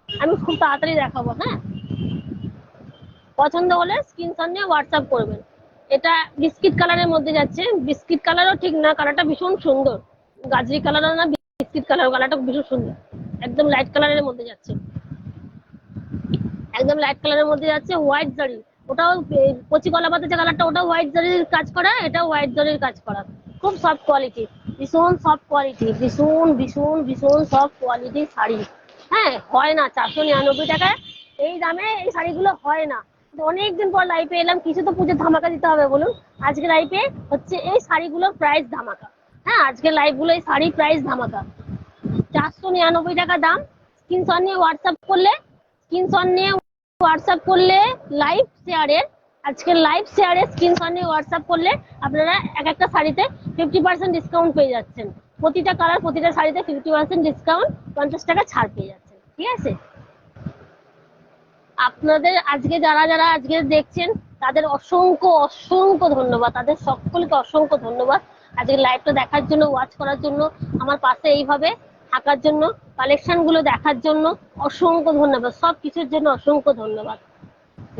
আমি খুব তাড়াতাড়ি দেখাবো। হ্যাঁ, পছন্দ হলে স্ক্রিনশট নিয়ে হোয়াটসঅ্যাপ করবেন। এটা বিস্কিট কালারের মধ্যে যাচ্ছে। বিস্কিট কালারও ঠিক না, কালারটা ভীষণ সুন্দর, গাজরি কালারও না, বিস্কিট কালার, কালারটা ভীষণ সুন্দর। একদম লাইট কালারের মধ্যে যাচ্ছে, একদম লাইট কালারের মধ্যে যাচ্ছে, হোয়াইট জারি। ওটাও কচি কলা পাতা যে কালারটা, ওটাও হোয়াইট জারির কাজ করা, এটাও হোয়াইট জারির কাজ করা। খুব সফট কোয়ালিটি, ভীষণ সফট কোয়ালিটি, ভীষণ ভীষণ ভীষণ সফট কোয়ালিটির শাড়ি। হ্যাঁ, হয় না 499 টাকায় এই দামে এই শাড়িগুলো হয় না। অনেকদিন পর লাইফে এলাম, কিছু তো পুজোর ধামাকা দিতে হবে বলুন। আজকে লাইফে হচ্ছে এই শাড়িগুলোর প্রাইস ধামাকা। হ্যাঁ, আজকে লাইভ গুলো এই শাড়ি প্রাইস ধামাকা। 499 টাকা দাম। স্ক্রিনশট নিয়ে হোয়াটসঅ্যাপ করলে, স্ক্রিনশট নিয়ে হোয়াটসঅ্যাপ করলে লাইভ শেয়ারের, আজকের লাইভ শেয়ারের স্ক্রিনশট নিয়ে হোয়াটসঅ্যাপ করলে আপনারা এক একটা শাড়িতে 50% ডিসকাউন্ট পেয়ে যাচ্ছেন। প্রতিটা কালার, প্রতিটা শাড়িতে 50% ডিসকাউন্ট, 50 টাকা ছাড় পেয়ে যাচ্ছেন। ঠিক আছে, আপনাদের আজকে যারা যারা আজকে দেখছেন তাদের অসংখ্য অসংখ্য ধন্যবাদ, তাদের সকলকে অসংখ্য ধন্যবাদ আজকে লাইভটা দেখার জন্য, ওয়াচ করার জন্য, আমার পাশে এইভাবে থাকার জন্য, কালেকশন গুলো দেখার জন্য অসংখ্য ধন্যবাদ, সব কিছুর জন্য অসংখ্য ধন্যবাদ।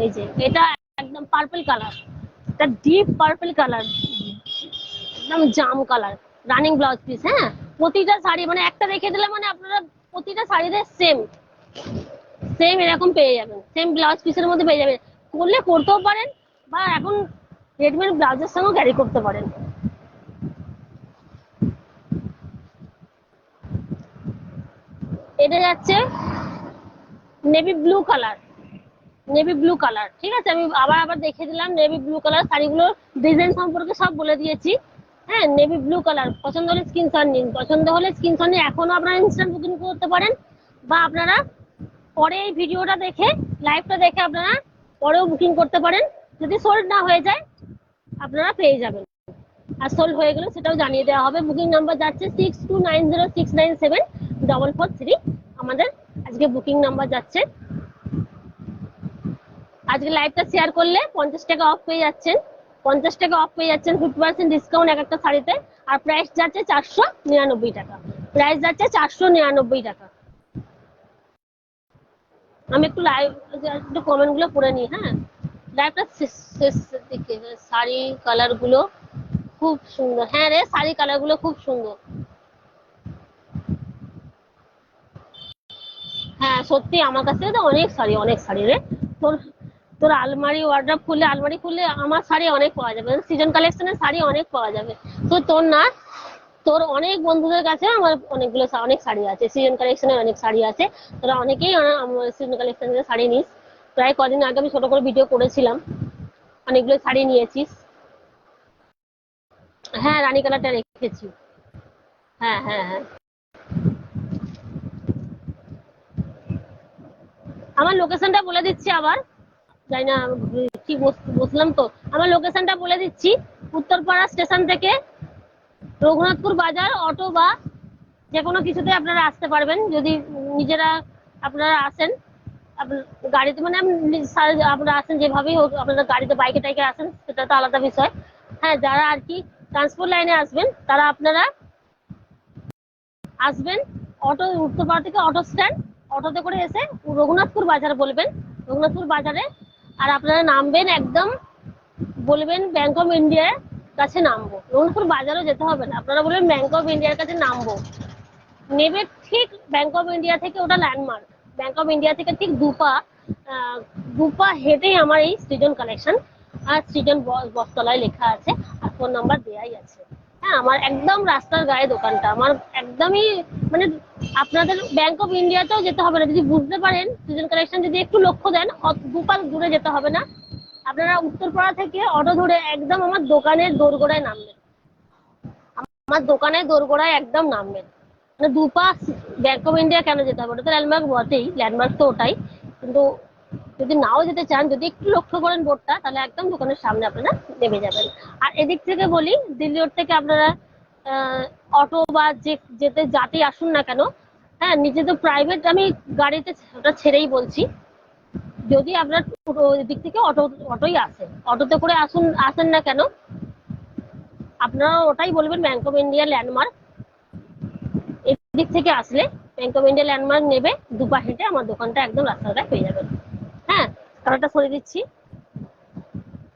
এই যে এটা একদম পার্পল কালার, এটা ডিপ পার্পল কালার, একদম জাম কালার, রানিং ব্লাউজ পিস। হ্যাঁ, প্রতিটা শাড়ি মানে একটা রেখে দিলে মানে আপনারা প্রতিটা শাড়িতে সেম সেম এরকম পেয়ে যাবেন, সেম ব্লাউজ পিসের মধ্যে পেয়ে যাবেন। করলে করতেও পারেন, বা এখন রেডিমেড ব্লাউজের সঙ্গেও ক্যারি করতে পারেন। এটা যাচ্ছে navy blue colour, navy blue colour. ঠিক আছে, আমি আবার আবার দেখিয়ে দিলাম নেভি ব্লু কালার শাড়িগুলোর ডিজাইন সম্পর্কে সব বলে দিয়েছি। হ্যাঁ, নেভি ব্লু কালার পছন্দ হলে স্ক্রিনশট নিন, পছন্দ হলে স্ক্রিনশট নিয়ে এখনো আপনারা ইনস্ট্যান্ট বুকিং করতে পারেন, বা আপনারা পরে এই ভিডিওটা দেখে, লাইভটা দেখে আপনারা পরেও বুকিং করতে পারেন। যদি সোল্ড না হয়ে যায় আপনারা পেয়ে যাবেন, আর সোল্ড হয়ে গেলে সেটাও জানিয়ে দেওয়া হবে। বুকিং নাম্বার যাচ্ছে 6290697443, আমাদের আজকে বুকিং নাম্বার যাচ্ছে। আজকে লাইভটা শেয়ার করলে 50 টাকা অফ পেয়ে যাচ্ছেন, 50 টাকা অফ পেয়ে যাচ্ছেন, 50% ডিসকাউন্ট এক একটা শাড়িতে। আর প্রাইস যাচ্ছে 499 টাকা, প্রাইস যাচ্ছে 499 টাকা। আমি একটু লাইভ একটু কমেন্ট গুলো পড়ে নিই। হ্যাঁ, লাইভটা শেষ দিকে শাড়ি কালার গুলো খুব সুন্দর। হ্যাঁ রে, শাড়ি কালার গুলো খুব সুন্দর। হ্যাঁ সত্যি, আমার কাছে তো অনেক শাড়ি, অনেক শাড়ি রে। তোর তোর আলমারি ওয়ার্ড্রপ খুললে, আলমারি খুললে আমার শাড়ি অনেক পাওয়া যাবে, সিজন কালেকশনের শাড়ি অনেক পাওয়া যাবে। তো তোর না, তোর অনেক বন্ধুদের কাছে আমার অনেকগুলো অনেক শাড়ি আছে, সিজন কালেকশনের অনেক শাড়ি আছে। তোরা অনেকেই সিজন কালেকশনের শাড়ি নিস। প্রায় কদিন আগে আমি ছোট করে ভিডিও করেছিলাম, অনেকগুলো শাড়ি নিয়েছিস। হ্যাঁ, রানী কালারটা রেখেছি। হ্যাঁ হ্যাঁ হ্যাঁ, আমার লোকেশনটা বলে দিচ্ছি আবার, জানি না ঠিক বসলাম তো। আমার লোকেশনটা বলে দিচ্ছি, উত্তরপাড়া স্টেশন থেকে রঘুনাথপুর বাজার অটো বা যে কোনো কিছুতে আপনারা আসতে পারবেন। যদি নিজেরা আপনারা আসেন, গাড়িতে মানে আপনারা আসেন যেভাবেই হোক, আপনারা গাড়িতে বাইকে টাইকে আসেন সেটা তো আলাদা বিষয়। হ্যাঁ, যারা আর কি ট্রান্সপোর্ট লাইনে আসবেন তারা আপনারা আসবেন অটো, উত্তরপাড়া থেকে অটো স্ট্যান্ড, অটোতে করে এসে রঘুনাথপুর বাজার বলবেন, রঘুনাথপুর বাজারে। আর আপনারা নামবেন একদম, বলবেন ব্যাংক অফ ইন্ডিয়ার কাছে নামবো। রঘুনাথপুর বাজারও যেতে হবে না, আপনারা বলবেন ব্যাংক অফ ইন্ডিয়ার কাছে নামবো। নেবে ঠিক ব্যাংক অফ ইন্ডিয়া থেকে, ওটা ল্যান্ডমার্ক। ব্যাংক অফ ইন্ডিয়া থেকে ঠিক দুপা হেঁটেই আমার এই সৃজন কালেকশন, আর সৃজন বস্তলায় লেখা আছে, আর ফোন নাম্বার দেয়াই আছে। হ্যাঁ, আমার একদম রাস্তার গায়ে দোকানটা, আমার একদমই মানে আপনাদের ব্যাংক অফ ইন্ডিয়াতেও যেতে হবে না, যদি বুঝতে পারেন সৃজন কালেকশন যদি একটু লক্ষ্য দেন, দুপাল দূরে যেতে হবে না। আপনারা উত্তরপাড়া থেকে অটো ধরে একদম আমার দোকানের দোরগোড়ায় নামবেন, আমার দোকানের দোরগোড়ায় একদম নামবেন। মানে দুপা ব্যাংক অফ ইন্ডিয়া কেন যেতে হবে, ওটা তো ল্যান্ডমার্ক বটেই, ল্যান্ডমার্ক তো ওটাই। কিন্তু যদি নাও যেতে চান, যদি একটু লক্ষ্য করেন বোর্ডটা, তাহলে একদম দোকানের সামনে আপনারা নেমে যাবেন। আর এদিক থেকে বলি, দিল্লি রোড থেকে আপনারা অটো বা যাতেই আসুন না কেন, হ্যাঁ নিজেদের প্রাইভেট, আমি গাড়িতে ওটা ছেড়েই বলছি, যদি আপনার দিক থেকে অটোই আসে, অটোতে করে আসেন না কেন, আপনারা ওটাই বলবেন ব্যাংক অফ ইন্ডিয়া ল্যান্ডমার্ক। এদিক থেকে আসলে ব্যাংক অফ ইন্ডিয়া ল্যান্ডমার্ক নেবে, দুপা হেঁটে আমার দোকানটা একদম রাস্তাটায় পেয়ে যাবেন। হ্যাঁ, কালারটা সরিয়ে দিচ্ছি,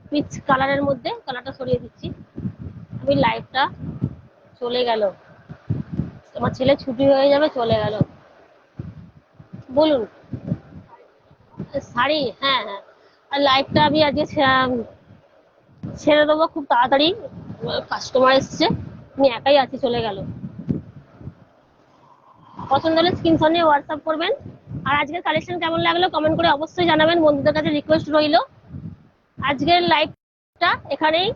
পিচ কালারের মধ্যে কালারটা সরিয়ে দিচ্ছি। আমি লাইভটা চলে গেল, আমার ছেলে ছুটি হয়ে যাবে, চলে গেল। বলুন। শাড়ি, হ্যাঁ হ্যাঁ, আর লাইভটা আমি আজকে ছেড়ে দেবো খুব তাড়াতাড়ি, কাস্টমার এসছে, আমি একাই আছি, চলে গেল। পছন্দ হলে স্ক্রিনশট নিয়ে হোয়াটসঅ্যাপ করবেন। আর আজকের কালেকশন কেমন লাগলো কমেন্ট করে অবশ্যই জানাবেন, বন্ধুদের কাছে রিকোয়েস্ট রইল। আজকের লাইভটা এখানেই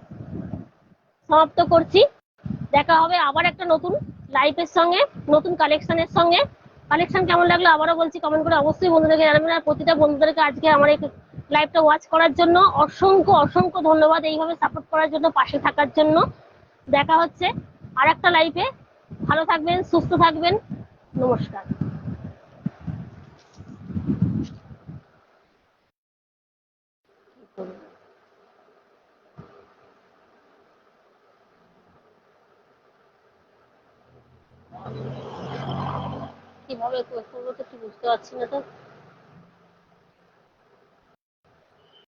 সমাপ্ত করছি, দেখা হবে আবার একটা নতুন লাইভের সঙ্গে, নতুন কালেকশনের সঙ্গে। কালেকশন কেমন লাগলো আবারও বলছি, কমেন্ট করে অবশ্যই বন্ধুদেরকে জানাবেন। আর প্রতিটা বন্ধুদেরকে আজকে আমার এই লাইভটা ওয়াচ করার জন্য অসংখ্য অসংখ্য ধন্যবাদ, এইভাবে সাপোর্ট করার জন্য, পাশে থাকার জন্য। দেখা হচ্ছে আর একটা লাইভে, ভালো থাকবেন, সুস্থ থাকবেন, নমস্কার। কিভাবে করবো তো বুঝতে পারছি না তো।